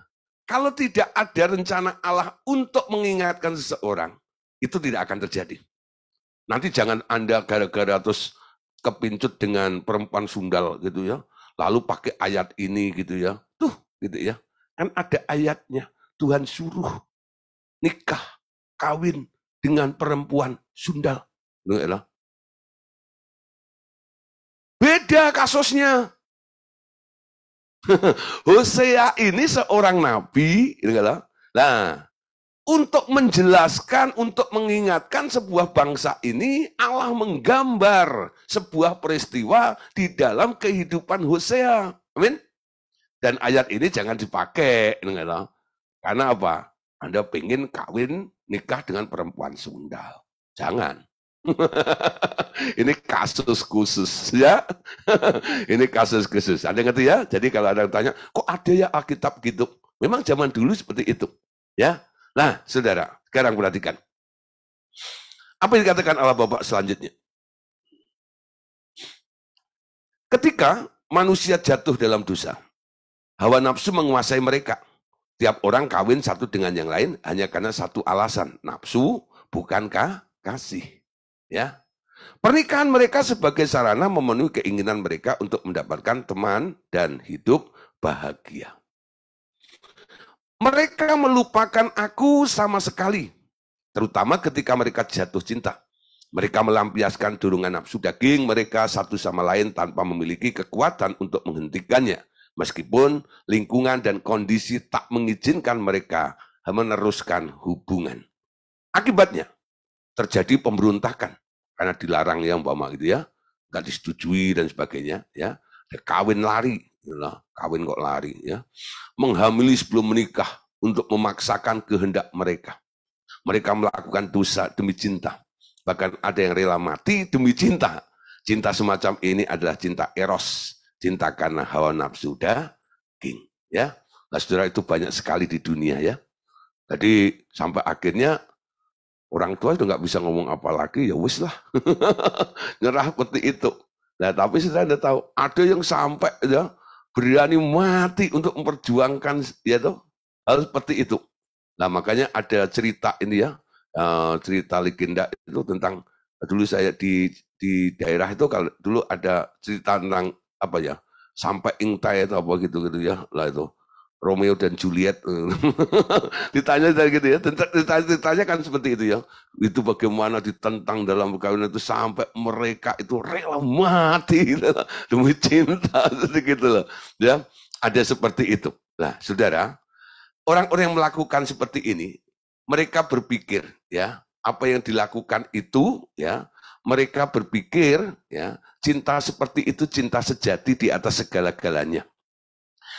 kalau tidak ada rencana Allah untuk mengingatkan seseorang, itu tidak akan terjadi. Nanti jangan Anda gara-gara terus kepincut dengan perempuan sundal gitu ya, lalu pakai ayat ini gitu ya, gitu ya. Kan ada ayatnya, Tuhan suruh nikah, kawin dengan perempuan sundal. Beda kasusnya. Hosea ini seorang nabi, nah, untuk menjelaskan, untuk mengingatkan sebuah bangsa ini, Allah menggambar sebuah peristiwa di dalam kehidupan Hosea. Amin. Dan ayat ini jangan dipakai, karena apa? Anda pengen kawin nikah dengan perempuan sundal. Jangan. Ini kasus khusus ya. Ini kasus khusus. Ada ngerti ya? Jadi kalau ada yang tanya, kok ada ya Alkitab gitu? Memang zaman dulu seperti itu. Ya. Nah, saudara, sekarang perhatikan. Apa yang dikatakan Allah Bapa selanjutnya? Ketika manusia jatuh dalam dosa, hawa nafsu menguasai mereka. Tiap orang kawin satu dengan yang lain hanya karena satu alasan, nafsu bukankah kasih. Ya. Pernikahan mereka sebagai sarana memenuhi keinginan mereka untuk mendapatkan teman dan hidup bahagia. Mereka melupakan aku sama sekali, terutama ketika mereka jatuh cinta. Mereka melampiaskan dorongan nafsu daging mereka satu sama lain tanpa memiliki kekuatan untuk menghentikannya. Meskipun lingkungan dan kondisi tak mengizinkan mereka meneruskan hubungan. Akibatnya, terjadi pemberontakan. Karena dilarang ya umpama gitu ya, nggak disetujui dan sebagainya ya, kawin lari, kawin kok lari ya, menghamili sebelum menikah untuk memaksakan kehendak mereka. Mereka melakukan dosa demi cinta, bahkan ada yang rela mati demi cinta. Cinta semacam ini adalah cinta eros, cinta karena hawa nafsu daging ya. Nah, saudara, itu banyak sekali di dunia ya. Jadi sampai akhirnya orang tua sudah nggak bisa ngomong apa lagi, ya wis lah. Nyerah seperti itu. Nah, tapi saya Anda tahu, ada yang sampai ya, berani mati untuk memperjuangkan ya tuh, hal seperti itu. Nah, makanya ada cerita ini ya, cerita legenda itu tentang, dulu saya di daerah itu, kalau dulu ada cerita tentang apa ya, sampai ingtai itu apa gitu ya, lah itu. Romeo dan Juliet. Ditanya gitu ya, ditanya kan seperti itu ya. Itu bagaimana ditentang dalam perkawinan itu sampai mereka itu rela mati gitu, demi cinta gitu loh. Ya, ada seperti itu. Nah, saudara, orang-orang yang melakukan seperti ini, mereka berpikir ya, apa yang dilakukan itu ya, mereka berpikir ya, cinta seperti itu cinta sejati di atas segala-galanya.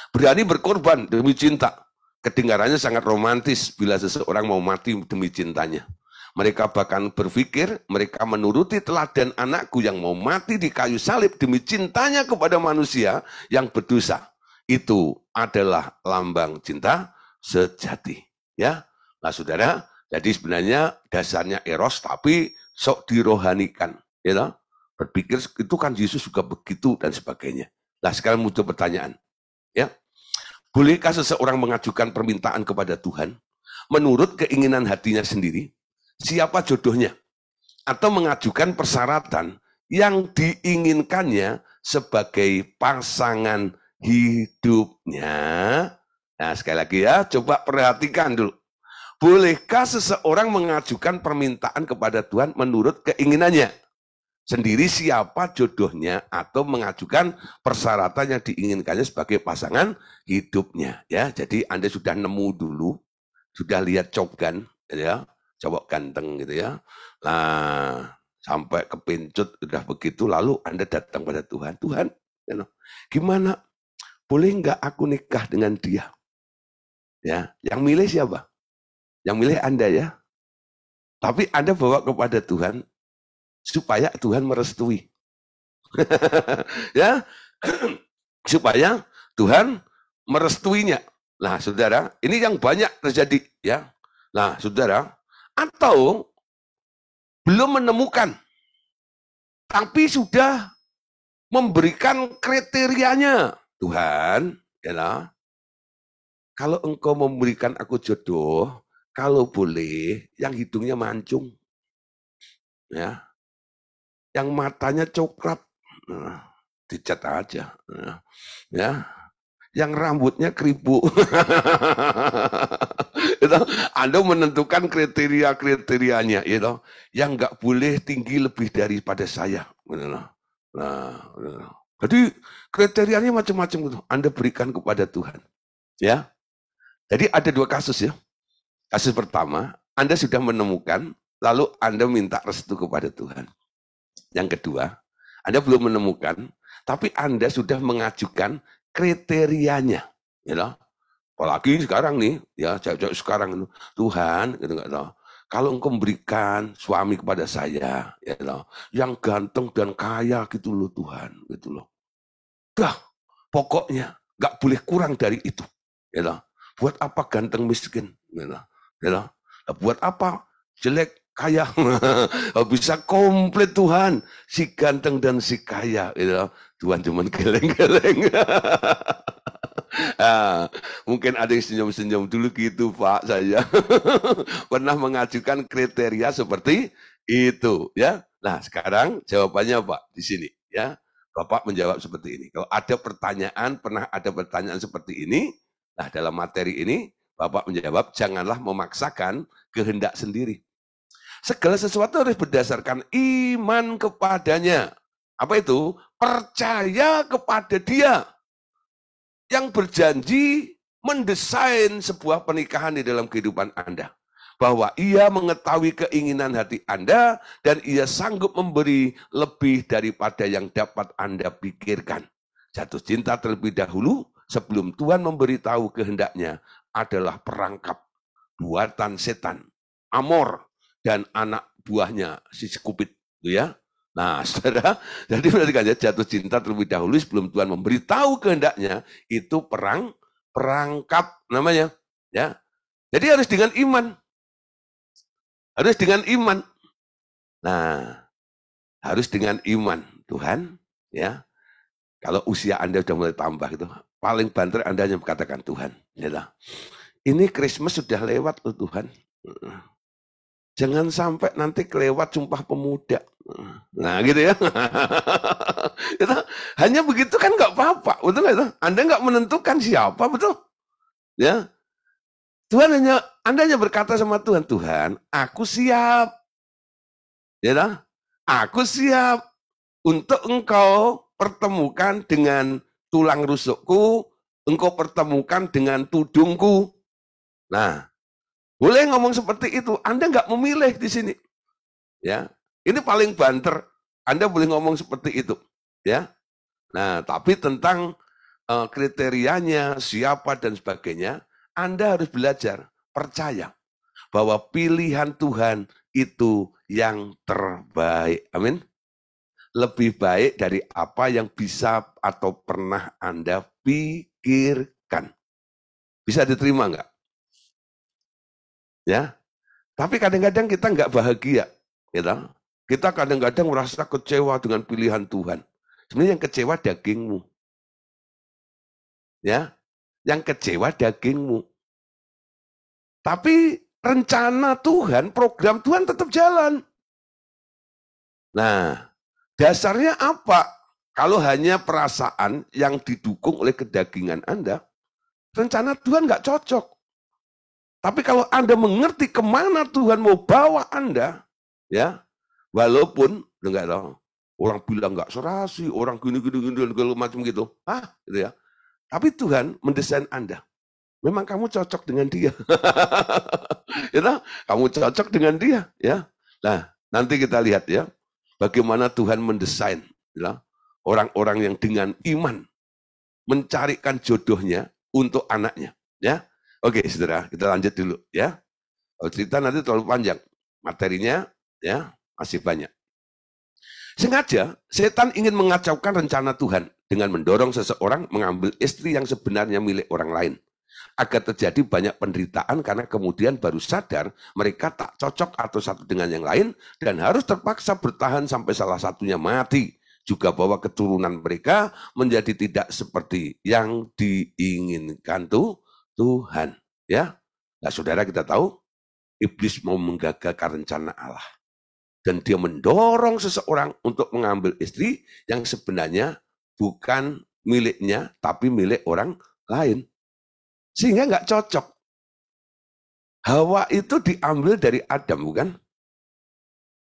Berani berkorban demi cinta. Kedengarannya sangat romantis bila seseorang mau mati demi cintanya. Mereka bahkan berpikir mereka menuruti teladan anakku yang mau mati di kayu salib demi cintanya kepada manusia yang berdosa. Itu adalah lambang cinta sejati. Ya, nah saudara, jadi sebenarnya dasarnya eros tapi sok dirohanikan. Ya, berpikir itu kan Yesus juga begitu dan sebagainya. Nah sekarang muncul pertanyaan. Ya, bolehkah seseorang mengajukan permintaan kepada Tuhan menurut keinginan hatinya sendiri? Siapa jodohnya? Atau mengajukan persyaratan yang diinginkannya sebagai pasangan hidupnya? Nah, sekali lagi ya, coba perhatikan dulu. Bolehkah seseorang mengajukan permintaan kepada Tuhan menurut keinginannya sendiri, siapa jodohnya, atau mengajukan persyaratan yang diinginkannya sebagai pasangan hidupnya ya. Jadi Anda sudah nemu dulu, sudah lihat Cogan ya, cowok ganteng gitu ya. Nah, sampai kepincut udah begitu, lalu Anda datang pada Tuhan. Tuhan, gimana? Boleh nggak aku nikah dengan dia? Ya, yang milih siapa? Yang milih Anda ya. Tapi Anda bawa kepada Tuhan supaya Tuhan merestui. Ya, supaya Tuhan merestuinya. Nah, saudara, ini yang banyak terjadi ya. Nah, saudara, atau belum menemukan, tapi sudah memberikan kriterianya. Tuhan, ya, kalau engkau memberikan aku jodoh, kalau boleh, yang hidungnya mancung, ya, yang matanya coklat, dicat aja, ya, yang rambutnya keribu. Itu, Anda menentukan kriteria-kriterianya, gitu. Yang nggak boleh tinggi lebih daripada saya. Nah, jadi kriterianya macam-macam gitu. Anda berikan kepada Tuhan, ya. Jadi ada dua kasus ya. Kasus pertama, Anda sudah menemukan, lalu Anda minta restu kepada Tuhan. Yang kedua, Anda belum menemukan, tapi Anda sudah mengajukan kriterianya, ya. Apalagi sekarang nih, ya cewek sekarang itu, Tuhan, gitu nggak tahu. Kalau engkau memberikan suami kepada saya, ya loh, yang ganteng dan kaya gitu loh Tuhan, gitu loh. Dah, pokoknya nggak boleh kurang dari itu, ya loh. Buat apa ganteng miskin, ya loh. Ya loh. Buat apa jelek kaya, bisa komplit Tuhan, si ganteng dan si kaya, ya loh. Tuhan cuma geleng-geleng. Mungkin ada yang senyum-senyum dulu gitu Pak, saya pernah mengajukan kriteria seperti itu ya. Nah sekarang jawabannya Pak di sini ya. Bapak menjawab seperti ini. Kalau ada pertanyaan, pernah ada pertanyaan seperti ini, nah dalam materi ini Bapak menjawab janganlah memaksakan kehendak sendiri. Segala sesuatu harus berdasarkan iman kepadanya. Apa itu? Percaya kepada Dia yang berjanji mendesain sebuah pernikahan di dalam kehidupan Anda. Bahwa ia mengetahui keinginan hati Anda dan ia sanggup memberi lebih daripada yang dapat Anda pikirkan. Jatuh cinta terlebih dahulu sebelum Tuhan memberitahu kehendaknya adalah perangkap buatan setan, Amor, dan anak buahnya si Skupit. Ya. Nah, saudara, jadi perhatikan ya, jatuh cinta terlebih dahulu sebelum Tuhan memberitahu kehendaknya, itu perangkap namanya. Ya, jadi harus dengan iman. Harus dengan iman. Nah, harus dengan iman. Tuhan, ya, kalau usia Anda sudah mulai tambah itu, paling banter Anda hanya katakan Tuhan. Ya, ini Christmas sudah lewat loh Tuhan. Jangan sampai nanti kelewat Sumpah Pemuda. Nah gitu ya. Hanya begitu kan nggak apa-apa, betul nggak itu? Anda nggak menentukan siapa, betul? Ya, Tuhan Anda hanya berkata sama Tuhan, Tuhan, aku siap, ya, aku siap untuk Engkau pertemukan dengan tulang rusukku, Engkau pertemukan dengan tudungku. Nah, boleh ngomong seperti itu. Anda nggak memilih di sini, ya. Ini paling banter. Anda boleh ngomong seperti itu, ya. Nah, tapi tentang kriterianya, siapa dan sebagainya, Anda harus belajar, percaya bahwa pilihan Tuhan itu yang terbaik. Amin. Lebih baik dari apa yang bisa atau pernah Anda pikirkan. Bisa diterima nggak? Ya. Tapi kadang-kadang kita nggak bahagia, gitu. Kita kadang-kadang merasa kecewa dengan pilihan Tuhan. Sebenarnya yang kecewa dagingmu. Ya, yang kecewa dagingmu. Tapi rencana Tuhan, program Tuhan tetap jalan. Nah, dasarnya apa? Kalau hanya perasaan yang didukung oleh kedagingan Anda, rencana Tuhan nggak cocok. Tapi kalau Anda mengerti kemana Tuhan mau bawa Anda, ya, walaupun enggak tahu, orang bilang nggak serasi, orang gini macam gitu, gitu ya. Tapi Tuhan mendesain Anda. Memang kamu cocok dengan dia. Ya, kamu cocok dengan dia, ya. Nah, nanti kita lihat ya, bagaimana Tuhan mendesain ya, orang-orang yang dengan iman mencarikan jodohnya untuk anaknya, ya. Oke, saudara, kita lanjut dulu, ya. Kalau cerita nanti terlalu panjang, materinya ya masih banyak. Sengaja, setan ingin mengacaukan rencana Tuhan dengan mendorong seseorang mengambil istri yang sebenarnya milik orang lain. Agar terjadi banyak penderitaan karena kemudian baru sadar mereka tak cocok atau satu dengan yang lain dan harus terpaksa bertahan sampai salah satunya mati. Juga bahwa keturunan mereka menjadi tidak seperti yang diinginkan Tuhan. Ya, nah, saudara, kita tahu iblis mau menggagalkan rencana Allah. Dan dia mendorong seseorang untuk mengambil istri yang sebenarnya bukan miliknya, tapi milik orang lain. Sehingga nggak cocok. Hawa itu diambil dari Adam, bukan?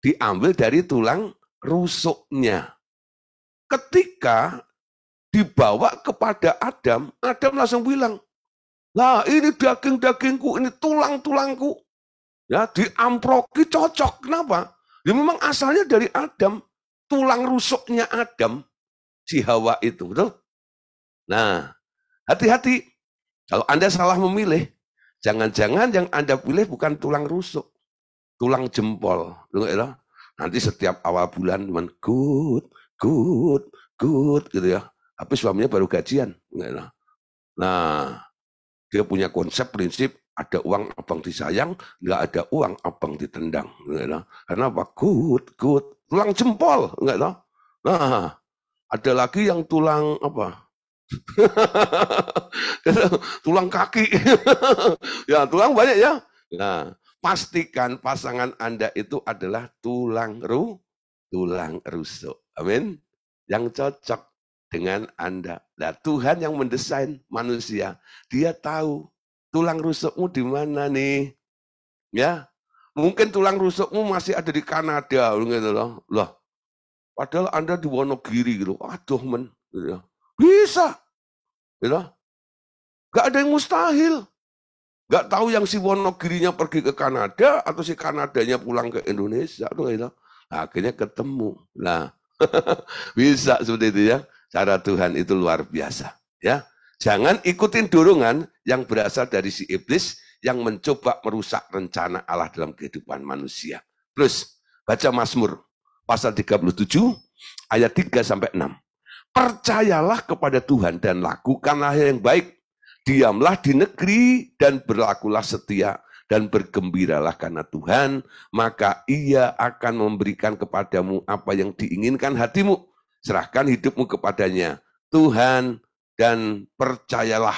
Diambil dari tulang rusuknya. Ketika dibawa kepada Adam, Adam langsung bilang, lah ini daging-dagingku, ini tulang-tulangku. Ya, diamproki cocok. Kenapa? Ya memang asalnya dari Adam, tulang rusuknya Adam, si Hawa itu, betul? Nah, hati-hati. Kalau Anda salah memilih, jangan-jangan yang Anda pilih bukan tulang rusuk, tulang jempol. Nanti setiap awal bulan cuman good, gitu ya. Tapi suaminya baru gajian. Nah, dia punya konsep prinsip, ada uang abang disayang, nggak ada uang abang ditendang. Karena apa? Good, tulang jempol. Nah, ada lagi yang tulang apa? Tulang kaki. Ya, tulang banyak ya. Nah, pastikan pasangan Anda itu adalah tulang rusuk. Amin. Yang cocok dengan Anda. Nah, Tuhan yang mendesain manusia, dia tahu tulang rusukmu di mana nih. Ya. Mungkin tulang rusukmu masih ada di Kanada gitu loh. Loh. Padahal Anda di Wonogiri gitu. Aduh, men. Gitu. Bisa. Gitu. Gak ada yang mustahil. Gak tahu yang si Wonogirinya pergi ke Kanada atau si Kanadanya pulang ke Indonesia. Gitu. Nah, akhirnya ketemu. Nah, bisa seperti itu ya. Cara Tuhan itu luar biasa. Ya, jangan ikutin dorongan yang berasal dari si iblis yang mencoba merusak rencana Allah dalam kehidupan manusia. Terus baca Mazmur pasal 37 ayat 3 sampai 6. Percayalah kepada Tuhan dan lakukanlah yang baik. Diamlah di negeri dan berlakulah setia dan bergembiralah karena Tuhan, maka Ia akan memberikan kepadamu apa yang diinginkan hatimu. Serahkan hidupmu kepadanya, Tuhan, dan percayalah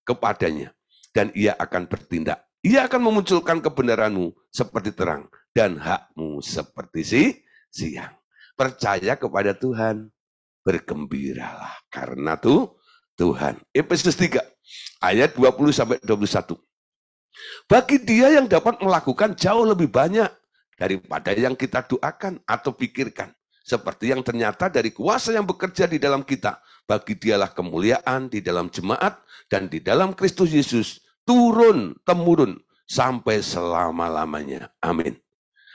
kepadanya, dan Ia akan bertindak. Ia akan memunculkan kebenaranmu seperti terang dan hakmu seperti siang. Percaya kepada Tuhan, bergembiralah karena Tuhan. Efesus 3 ayat 20 sampai 21. Bagi dia yang dapat melakukan jauh lebih banyak daripada yang kita doakan atau pikirkan. Seperti yang ternyata dari kuasa yang bekerja di dalam kita. Bagi dialah kemuliaan di dalam jemaat dan di dalam Kristus Yesus turun-temurun sampai selama-lamanya. Amin.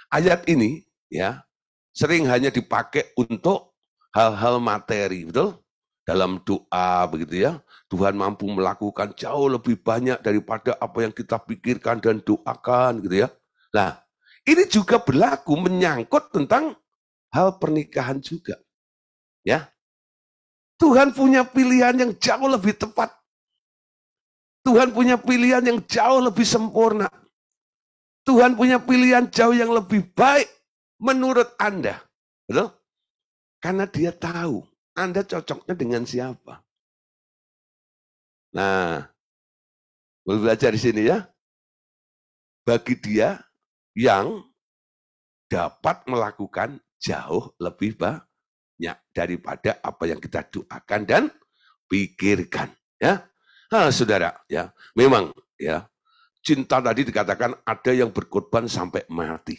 Ayat ini ya sering hanya dipakai untuk hal-hal materi, betul? Dalam doa begitu ya. Tuhan mampu melakukan jauh lebih banyak daripada apa yang kita pikirkan dan doakan gitu ya. Nah, ini juga berlaku menyangkut tentang hal pernikahan juga. Ya. Tuhan punya pilihan yang jauh lebih tepat. Tuhan punya pilihan yang jauh lebih sempurna. Tuhan punya pilihan jauh yang lebih baik menurut Anda. Betul? Karena dia tahu Anda cocoknya dengan siapa. Nah, boleh belajar di sini ya. Bagi dia yang dapat melakukan jauh lebih banyak daripada apa yang kita doakan dan pikirkan. Ya, nah, saudara, ya, memang ya cinta tadi dikatakan ada yang berkorban sampai mati.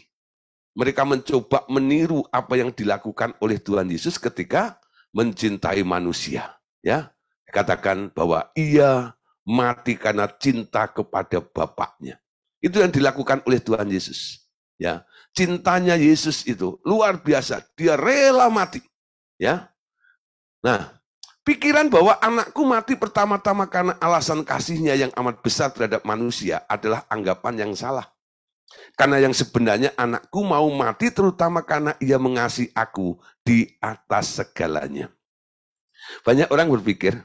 Mereka mencoba meniru apa yang dilakukan oleh Tuhan Yesus ketika mencintai manusia. Ya, katakan bahwa ia mati karena cinta kepada Bapaknya. Itu yang dilakukan oleh Tuhan Yesus. Ya, cintanya Yesus itu luar biasa. Dia rela mati. Ya. Nah, pikiran bahwa anakku mati pertama-tama karena alasan kasihnya yang amat besar terhadap manusia adalah anggapan yang salah. Karena yang sebenarnya anakku mau mati terutama karena ia mengasihi aku di atas segalanya. Banyak orang berpikir,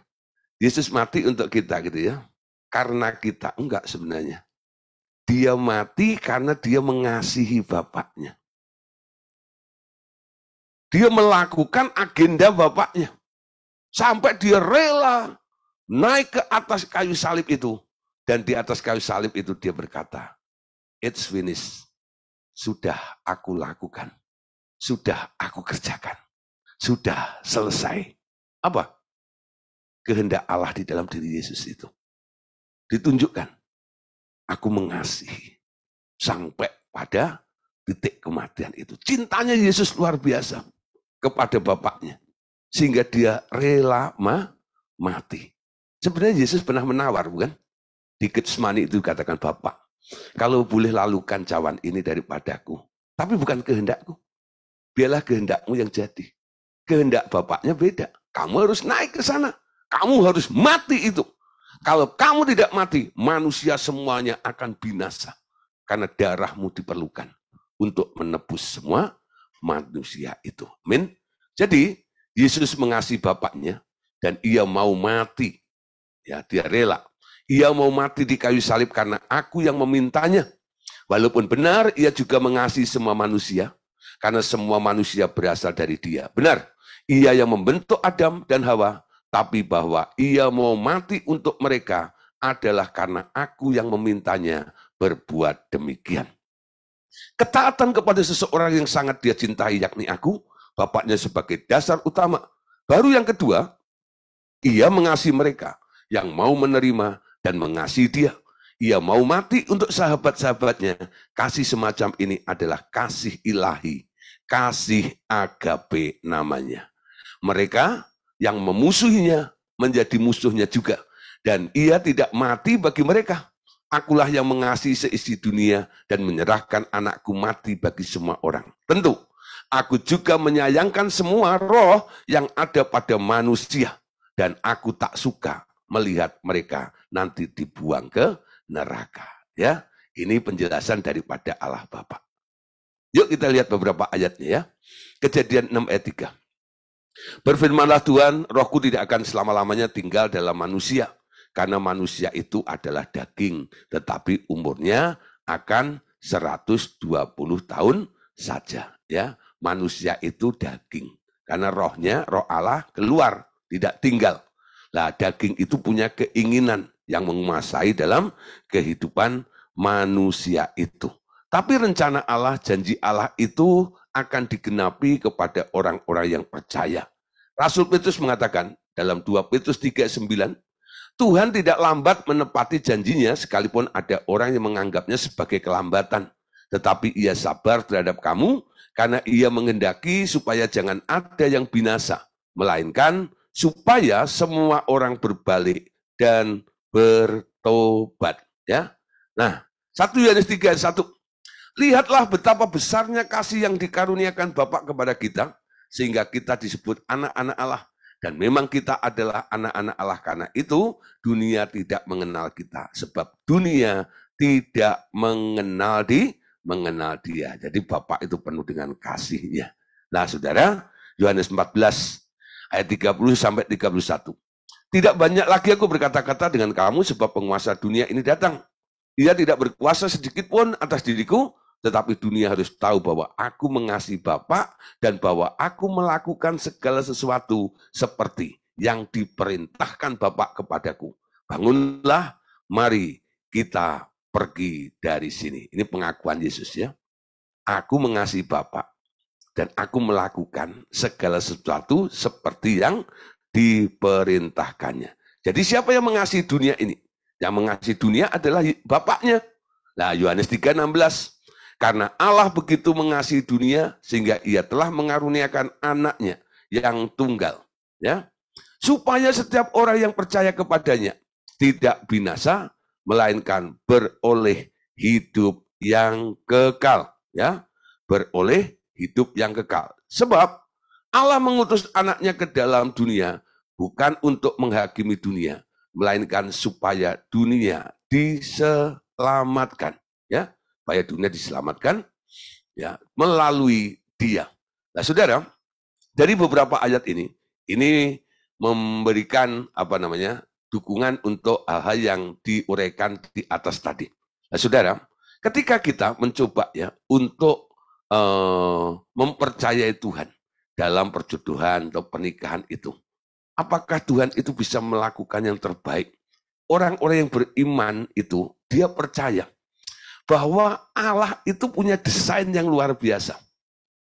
Yesus mati untuk kita gitu ya. Karena kita, enggak sebenarnya. Dia mati karena dia mengasihi Bapaknya. Dia melakukan agenda Bapaknya. Sampai dia rela naik ke atas kayu salib itu. Dan di atas kayu salib itu dia berkata, "It's finished." Sudah aku lakukan. Sudah aku kerjakan. Sudah selesai. Apa? Kehendak Allah di dalam diri Yesus itu. Ditunjukkan. Aku mengasihi. Sampai pada titik kematian itu. Cintanya Yesus luar biasa kepada Bapaknya. Sehingga dia rela mati. Sebenarnya Yesus pernah menawar, bukan? Di Getsemani itu katakan, "Bapak, kalau boleh lalukan cawan ini daripadaku. Tapi bukan kehendakku. Biarlah kehendakmu yang jadi." Kehendak Bapaknya beda. Kamu harus naik ke sana. Kamu harus mati itu. Kalau kamu tidak mati, manusia semuanya akan binasa. Karena darahmu diperlukan untuk menebus semua manusia itu. Amin. Jadi, Yesus mengasihi Bapaknya dan ia mau mati. Ya, dia rela. Ia mau mati di kayu salib karena aku yang memintanya. Walaupun benar, ia juga mengasihi semua manusia. Karena semua manusia berasal dari dia. Benar, ia yang membentuk Adam dan Hawa. Tapi bahwa ia mau mati untuk mereka adalah karena aku yang memintanya berbuat demikian. Ketaatan kepada seseorang yang sangat dia cintai, yakni aku, Bapaknya sebagai dasar utama. Baru yang kedua, ia mengasihi mereka yang mau menerima dan mengasihi dia. Ia mau mati untuk sahabat-sahabatnya. Kasih semacam ini adalah kasih ilahi. Kasih agape namanya. Mereka yang memusuhinya menjadi musuhnya juga. Dan ia tidak mati bagi mereka. Akulah yang mengasihi seisi dunia dan menyerahkan anakku mati bagi semua orang. Tentu, aku juga menyayangkan semua roh yang ada pada manusia. Dan aku tak suka melihat mereka nanti dibuang ke neraka. Ya, ini penjelasan daripada Allah Bapa. Yuk kita lihat beberapa ayatnya ya. Kejadian 6 ayat 3. Berfirmanlah Tuhan, rohku tidak akan selama-lamanya tinggal dalam manusia. Karena manusia itu adalah daging. Tetapi umurnya akan 120 tahun saja. Ya, manusia itu daging. Karena rohnya, roh Allah keluar, tidak tinggal. Nah, daging itu punya keinginan yang menguasai dalam kehidupan manusia itu. Tapi rencana Allah, janji Allah itu akan digenapi kepada orang-orang yang percaya. Rasul Petrus mengatakan dalam 2 Petrus 3:9, Tuhan tidak lambat menepati janjinya sekalipun ada orang yang menganggapnya sebagai kelambatan. Tetapi ia sabar terhadap kamu karena ia menghendaki supaya jangan ada yang binasa, melainkan supaya semua orang berbalik dan bertobat. Ya. Nah, 1 Yohanes 3:1. Lihatlah betapa besarnya kasih yang dikaruniakan Bapa kepada kita, sehingga kita disebut anak-anak Allah. Dan memang kita adalah anak-anak Allah. Karena itu dunia tidak mengenal kita. Sebab dunia tidak mengenal dia. Jadi Bapa itu penuh dengan kasihnya. Nah saudara, Yohanes 14 ayat 30 sampai 31. Tidak banyak lagi aku berkata-kata dengan kamu sebab penguasa dunia ini datang. Ia tidak berkuasa sedikit pun atas diriku, tetapi dunia harus tahu bahwa aku mengasihi Bapa dan bahwa aku melakukan segala sesuatu seperti yang diperintahkan Bapa kepadaku. Bangunlah, mari kita pergi dari sini. Ini pengakuan Yesus ya. Aku mengasihi Bapa dan aku melakukan segala sesuatu seperti yang diperintahkannya. Jadi siapa yang mengasihi dunia ini? Yang mengasihi dunia adalah Bapaknya. Nah, Yohanes 3:16. Karena Allah begitu mengasihi dunia sehingga ia telah mengaruniakan anaknya yang tunggal. Ya, supaya setiap orang yang percaya kepadanya tidak binasa, melainkan beroleh hidup yang kekal, ya. Beroleh hidup yang kekal. Sebab Allah mengutus anaknya ke dalam dunia bukan untuk menghakimi dunia, melainkan supaya dunia diselamatkan, ya. Supaya dunia diselamatkan, ya, melalui Dia. Nah, Saudara, dari beberapa ayat ini memberikan dukungan untuk hal-hal yang diuraikan di atas tadi. Nah, Saudara, ketika kita mencoba ya untuk mempercayai Tuhan dalam perjodohan atau pernikahan itu, apakah Tuhan itu bisa melakukan yang terbaik? Orang-orang yang beriman itu, dia percaya bahwa Allah itu punya desain yang luar biasa.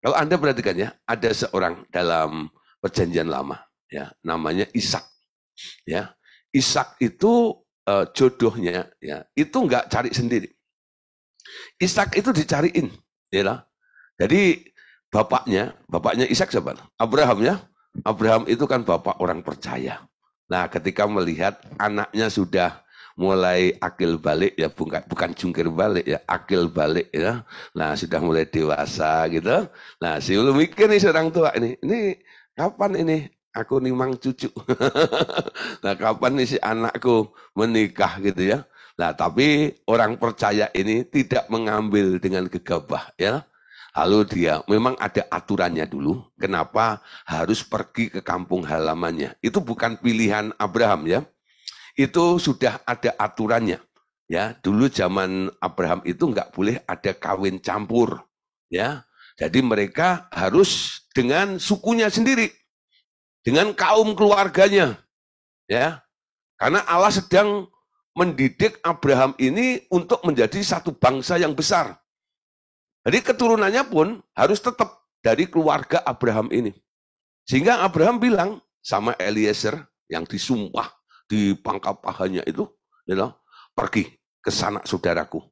Kalau Anda perhatikan ya, ada seorang dalam perjanjian lama, ya, namanya Ishak. Ya, Ishak itu jodohnya, ya, itu nggak cari sendiri. Ishak itu dicariin, ya. Jadi bapaknya Ishak siapa? Abraham, ya. Abraham itu kan bapak orang percaya. Nah, ketika melihat anaknya sudah mulai akil balik, ya, bukan jungkir balik, ya, akil balik, ya. Nah, sudah mulai dewasa gitu. Nah, si lu mikir nih seorang tua ini kapan ini aku nimang cucu. Nah, kapan nih si anakku menikah gitu, ya. Nah, tapi orang percaya ini tidak mengambil dengan gegabah, ya. Lalu dia memang ada aturannya dulu. Kenapa harus pergi ke kampung halamannya? Itu bukan pilihan Abraham, ya. Itu sudah ada aturannya. Ya, dulu zaman Abraham itu nggak boleh ada kawin campur. Ya, jadi mereka harus dengan sukunya sendiri, dengan kaum keluarganya. Ya, karena Allah sedang mendidik Abraham ini untuk menjadi satu bangsa yang besar. Jadi keturunannya pun harus tetap dari keluarga Abraham ini. Sehingga Abraham bilang sama Eliezer yang disumpah di pangkal pahanya itu, pergi ke sana saudaraku.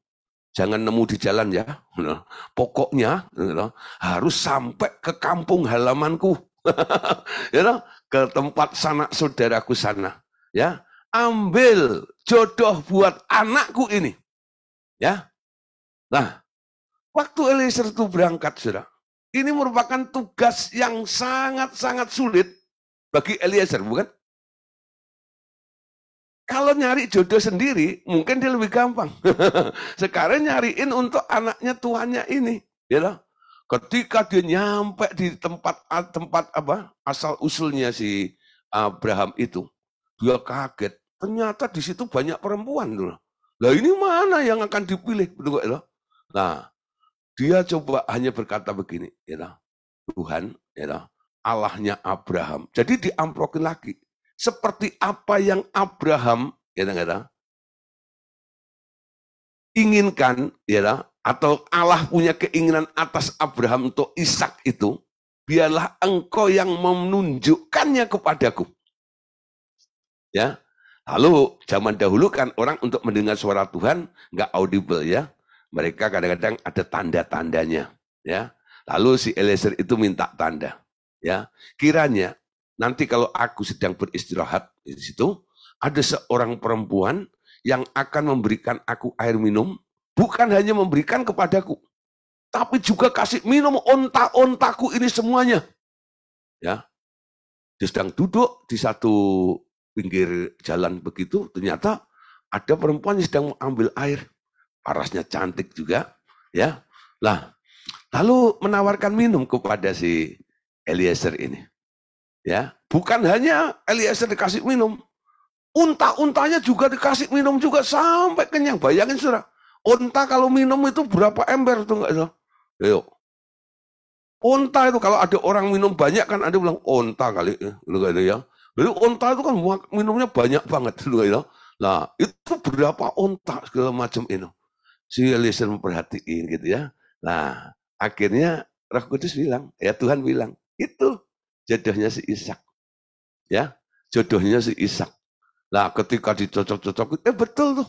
Jangan nemu di jalan ya. Pokoknya harus sampai ke kampung halamanku. Ke tempat sanak saudaraku sana. Ya, ambil jodoh buat anakku ini. Ya. Nah, waktu Eliezer itu berangkat, saudara, ini merupakan tugas yang sangat-sangat sulit bagi Eliezer, bukan? Kalau nyari jodoh sendiri, mungkin dia lebih gampang. Sekarang nyariin untuk anaknya tuannya ini, ya. Ketika dia nyampe di tempat asal usulnya si Abraham itu, dia kaget. Ternyata di situ banyak perempuan dulu. Lah ini mana yang akan dipilih, betul ya? Nah, dia coba hanya berkata begini, ya, Tuhan, ya, Allahnya Abraham. Jadi diamplokin lagi. Seperti apa yang Abraham, ya, inginkan, ya, atau Allah punya keinginan atas Abraham untuk Ishak itu, biarlah engkau yang menunjukkannya kepadaku. Ya, lalu zaman dahulu kan orang untuk mendengar suara Tuhan nggak audible, ya. Mereka kadang-kadang ada tanda-tandanya, ya. Lalu si Eliezer itu minta tanda, ya. Kiranya nanti kalau aku sedang beristirahat di situ, ada seorang perempuan yang akan memberikan aku air minum, bukan hanya memberikan kepadaku, tapi juga kasih minum onta-ontaku ini semuanya. Ya, dia sedang duduk di satu pinggir jalan begitu, ternyata ada perempuan yang sedang mengambil air, parasnya cantik juga, ya. Lah, lalu menawarkan minum kepada si Eliezer ini. Ya, bukan hanya Eliezer dikasih minum, unta-untanya juga dikasih minum juga sampai kenyang. Bayangin saudara, unta kalau minum itu berapa ember tuh enggak? Ayo. Unta itu kalau ada orang minum banyak kan ada bilang unta kali, ya. Jadi unta itu kan minumnya banyak banget, ya. Nah, itu berapa unta segala macam itu. Si Eliezer memperhatiin gitu, ya. Nah, akhirnya Roh Kudus bilang, ya Tuhan bilang, itu jodohnya si Ishak. Ya, jodohnya si Ishak. Nah, ketika dicocok-cocok, betul tuh.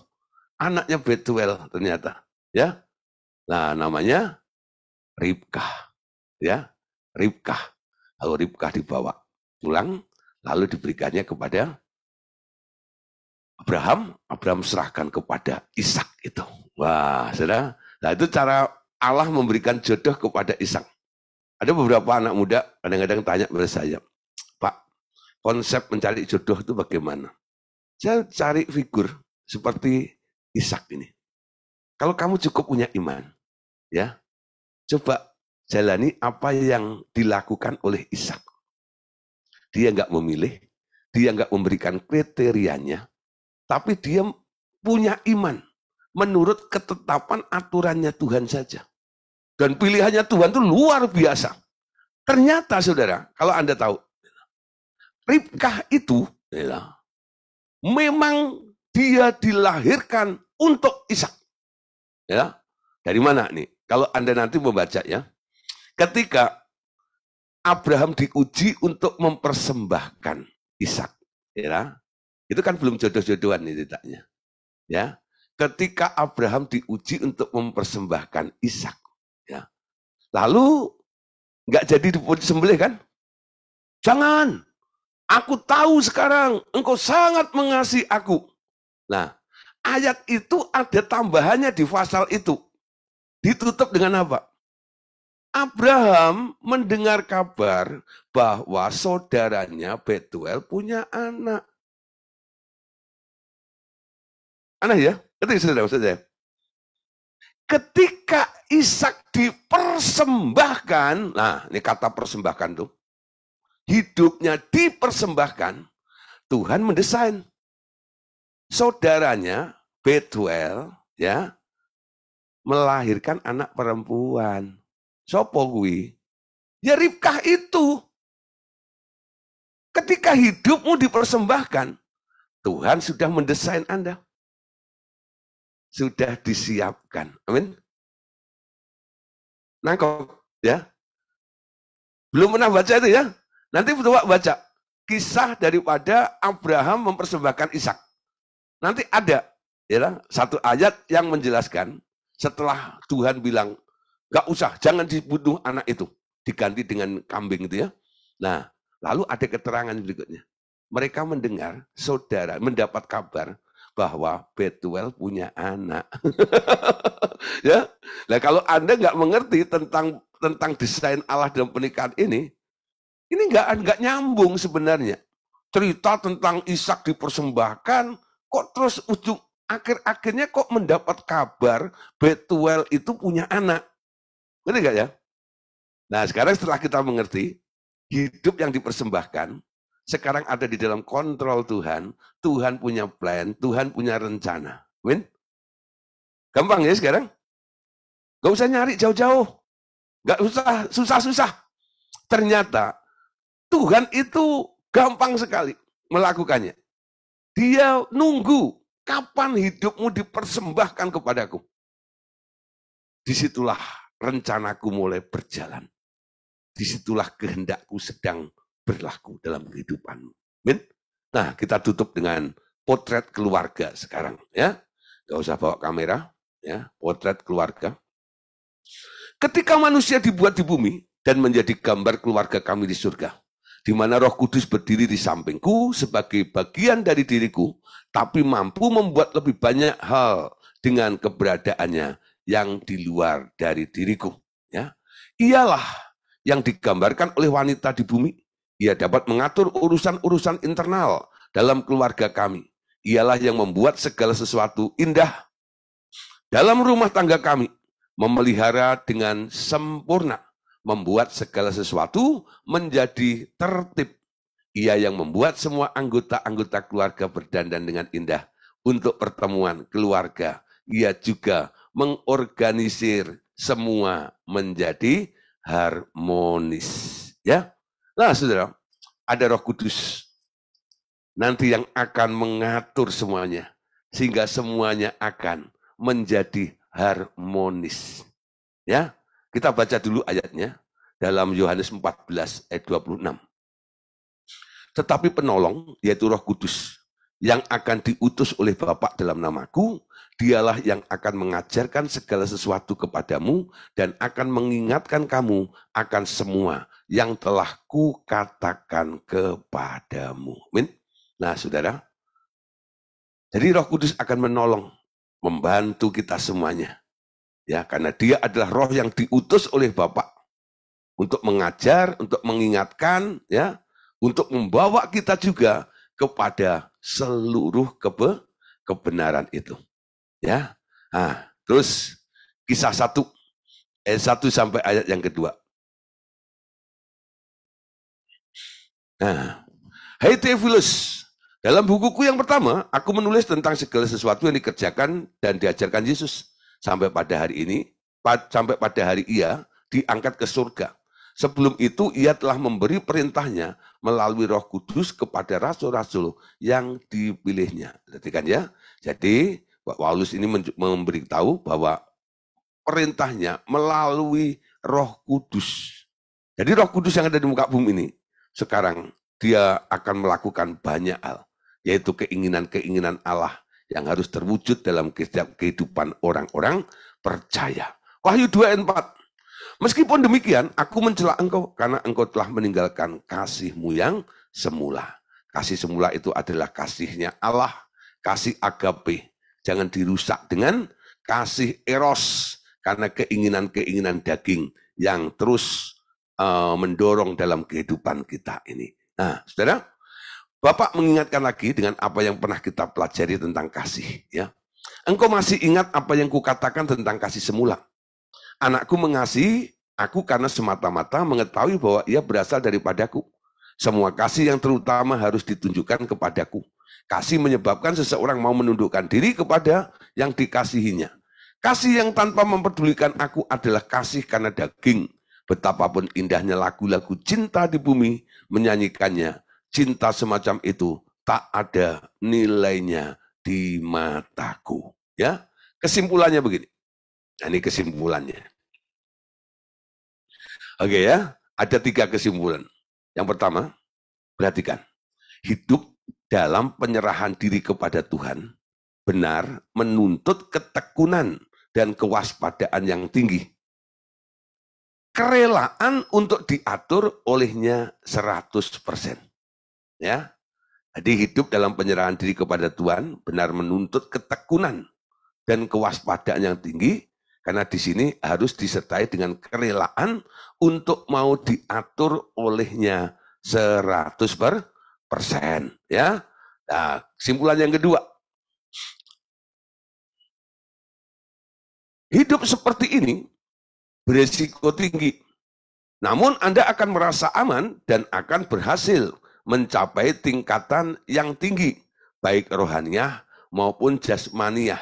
Anaknya Betuel ternyata. Ya. Nah, namanya Ribkah. Ya, Ribkah. Lalu Ribkah dibawa pulang, lalu diberikannya kepada Abraham serahkan kepada Ishak itu. Wah, saudara. Nah, itu cara Allah memberikan jodoh kepada Ishak. Ada beberapa anak muda kadang-kadang tanya kepada saya, Pak, konsep mencari jodoh itu bagaimana? Saya cari figur seperti Ishak ini. Kalau kamu cukup punya iman, ya, coba jalani apa yang dilakukan oleh Ishak. Dia nggak memilih, dia nggak memberikan kriterianya, tapi dia punya iman menurut ketetapan aturannya Tuhan saja. Dan pilihannya Tuhan itu luar biasa. Ternyata saudara, kalau Anda tahu, Ribkah itu ya, memang dia dilahirkan untuk Ishak. Ya, dari mana nih? Kalau Anda nanti membaca ya, ketika Abraham diuji untuk mempersembahkan Ishak, ya, itu kan belum jodoh-jodohan nih ceritanya. Ya, ketika Abraham diuji untuk mempersembahkan Ishak, ya, lalu nggak jadi disembelih kan? Jangan, aku tahu sekarang engkau sangat mengasihi aku. Nah, ayat itu ada tambahannya di pasal itu. Ditutup dengan apa? Abraham mendengar kabar bahwa saudaranya Betuel punya anak. Aneh ya? Ketika saudara maksud saya. Ketika Ishak dipersembahkan, nah ini kata persembahkan tuh, hidupnya dipersembahkan, Tuhan mendesain saudaranya Betuel ya melahirkan anak perempuan. Sopo kuwi? Ya Ribkah itu. Ketika hidupmu dipersembahkan, Tuhan sudah mendesain Anda. Sudah disiapkan. Amin. Nangkep ya. Belum pernah baca itu ya. Nanti coba baca kisah daripada Abraham mempersembahkan Ishak. Nanti ada ya, satu ayat yang menjelaskan setelah Tuhan bilang, gak usah, jangan dibunuh anak itu. Diganti dengan kambing itu ya. Nah, lalu ada keterangan berikutnya. Mereka mendengar, saudara, mendapat kabar bahwa Betuel punya anak. Ya, nah kalau Anda nggak mengerti tentang desain Allah dalam pernikahan ini nggak nyambung sebenarnya. Cerita tentang Ishak dipersembahkan, kok terus ujung akhir-akhirnya kok mendapat kabar Betuel itu punya anak. Ngerti nggak ya? Nah sekarang setelah kita mengerti, hidup yang dipersembahkan, sekarang ada di dalam kontrol Tuhan, Tuhan punya plan, Tuhan punya rencana. Win? Gampang ya sekarang? Gak usah nyari jauh-jauh. Gak usah susah-susah. Ternyata Tuhan itu gampang sekali melakukannya. Dia nunggu kapan hidupmu dipersembahkan kepadaku. Disitulah rencanaku mulai berjalan. Disitulah kehendakku sedang berlaku dalam kehidupanmu. Nah, kita tutup dengan potret keluarga sekarang. Ya, gak usah bawa kamera. Ya, potret keluarga. Ketika manusia dibuat di bumi dan menjadi gambar keluarga kami di surga, di mana Roh Kudus berdiri di sampingku sebagai bagian dari diriku, tapi mampu membuat lebih banyak hal dengan keberadaannya yang di luar dari diriku. Ya, ialah yang digambarkan oleh wanita di bumi. Ia dapat mengatur urusan-urusan internal dalam keluarga kami. Ialah yang membuat segala sesuatu indah dalam rumah tangga kami, memelihara dengan sempurna, membuat segala sesuatu menjadi tertib. Ia yang membuat semua anggota-anggota keluarga berdandan dengan indah untuk pertemuan keluarga. Ia juga mengorganisir semua menjadi harmonis. Ya, nah saudara, ada Roh Kudus nanti yang akan mengatur semuanya sehingga semuanya akan menjadi harmonis. Ya, kita baca dulu ayatnya dalam Yohanes 14 ayat 26. Tetapi penolong, yaitu Roh Kudus, yang akan diutus oleh Bapa dalam namaku, dialah yang akan mengajarkan segala sesuatu kepadamu dan akan mengingatkan kamu akan semua yang telah kukatakan kepadamu. Amin. Nah, saudara, Jadi Roh Kudus akan menolong, membantu kita semuanya. Ya, karena dia adalah roh yang diutus oleh Bapa untuk mengajar, untuk mengingatkan, ya, untuk membawa kita juga kepada seluruh kebenaran itu. Ya. Nah, terus kisah 1 ayat 1 sampai ayat yang kedua. Nah, hai Theophilus, dalam bukuku yang pertama, aku menulis tentang segala sesuatu yang dikerjakan dan diajarkan Yesus sampai pada hari ini, sampai pada hari ia diangkat ke surga. Sebelum itu ia telah memberi perintahnya melalui Roh Kudus kepada rasul-rasul yang dipilihnya. Perhatikan ya. Jadi Pak Paulus ini memberitahu bahwa perintahnya melalui Roh Kudus. Jadi Roh Kudus yang ada di muka bumi ini sekarang dia akan melakukan banyak hal, yaitu keinginan-keinginan Allah yang harus terwujud dalam kehidupan orang-orang percaya. Wahyu 2 ayat 4. Meskipun demikian, aku mencela engkau karena engkau telah meninggalkan kasihmu yang semula. Kasih semula itu adalah kasihnya Allah, kasih agape. Jangan dirusak dengan kasih eros, karena keinginan-keinginan daging yang terus mendorong dalam kehidupan kita ini. Nah, saudara, Bapak mengingatkan lagi dengan apa yang pernah kita pelajari tentang kasih. Ya, engkau masih ingat apa yang kukatakan tentang kasih semula? Anakku mengasihi aku karena semata-mata mengetahui bahwa ia berasal daripadaku. Semua kasih yang terutama harus ditunjukkan kepadaku. Kasih menyebabkan seseorang mau menundukkan diri kepada yang dikasihinya. Kasih yang tanpa mempedulikan aku adalah kasih karena daging. Betapapun indahnya lagu-lagu cinta di bumi menyanyikannya, cinta semacam itu tak ada nilainya di mataku. Ya, kesimpulannya begini. Nah, ini kesimpulannya. Oke ya, ada 3 kesimpulan. Yang pertama, perhatikan. Hidup dalam penyerahan diri kepada Tuhan benar menuntut ketekunan dan kewaspadaan yang tinggi. Kerelaan untuk diatur olehnya 100%. Ya. Jadi hidup dalam penyerahan diri kepada Tuhan benar menuntut ketekunan dan kewaspadaan yang tinggi, karena di sini harus disertai dengan kerelaan untuk mau diatur olehnya 100%. Ya. Nah, kesimpulan yang kedua. Hidup seperti ini berisiko tinggi. Namun Anda akan merasa aman dan akan berhasil mencapai tingkatan yang tinggi, baik rohaniah maupun jasmaniah,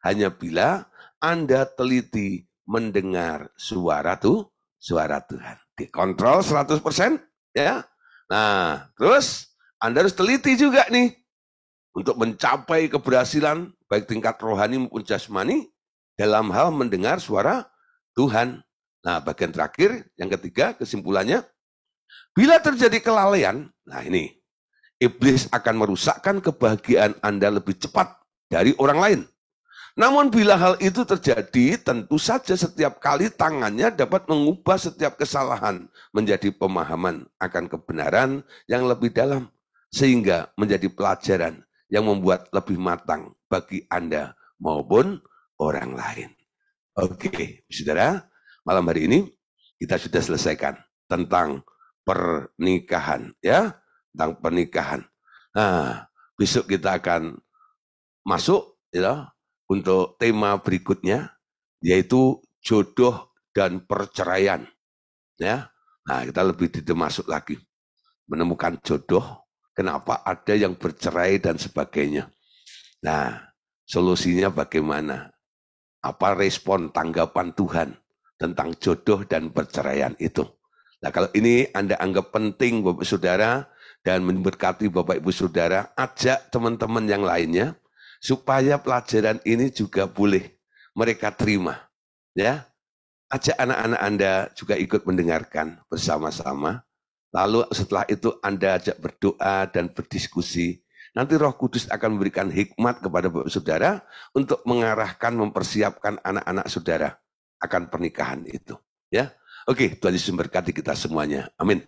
hanya bila Anda teliti mendengar suara Tuhan. Dikontrol 100%, ya. Nah, terus Anda harus teliti juga nih untuk mencapai keberhasilan baik tingkat rohani maupun jasmani dalam hal mendengar suara Tuhan. Nah, bagian terakhir, yang ketiga, kesimpulannya, bila terjadi kelalaian, nah ini, iblis akan merusakkan kebahagiaan Anda lebih cepat dari orang lain. Namun bila hal itu terjadi, tentu saja setiap kali tangannya dapat mengubah setiap kesalahan menjadi pemahaman akan kebenaran yang lebih dalam, sehingga menjadi pelajaran yang membuat lebih matang bagi Anda maupun orang lain. Oke, saudara, malam hari ini kita sudah selesaikan tentang pernikahan, ya, tentang pernikahan. Nah, besok kita akan masuk, ya, untuk tema berikutnya, yaitu jodoh dan perceraian, ya. Nah, kita lebih masuk lagi, menemukan jodoh, kenapa ada yang bercerai dan sebagainya. Nah, solusinya bagaimana? Apa respon tanggapan Tuhan tentang jodoh dan perceraian itu. Nah, kalau ini Anda anggap penting Bapak Saudara dan memberkati Bapak Ibu Saudara, ajak teman-teman yang lainnya supaya pelajaran ini juga boleh mereka terima. Ya, ajak anak-anak Anda juga ikut mendengarkan bersama-sama. Lalu setelah itu Anda ajak berdoa dan berdiskusi. Nanti Roh Kudus akan memberikan hikmat kepada Bapak Saudara untuk mengarahkan, mempersiapkan anak-anak saudara akan pernikahan itu. Ya, oke, Tuhan Yesus memberkati kita semuanya. Amin.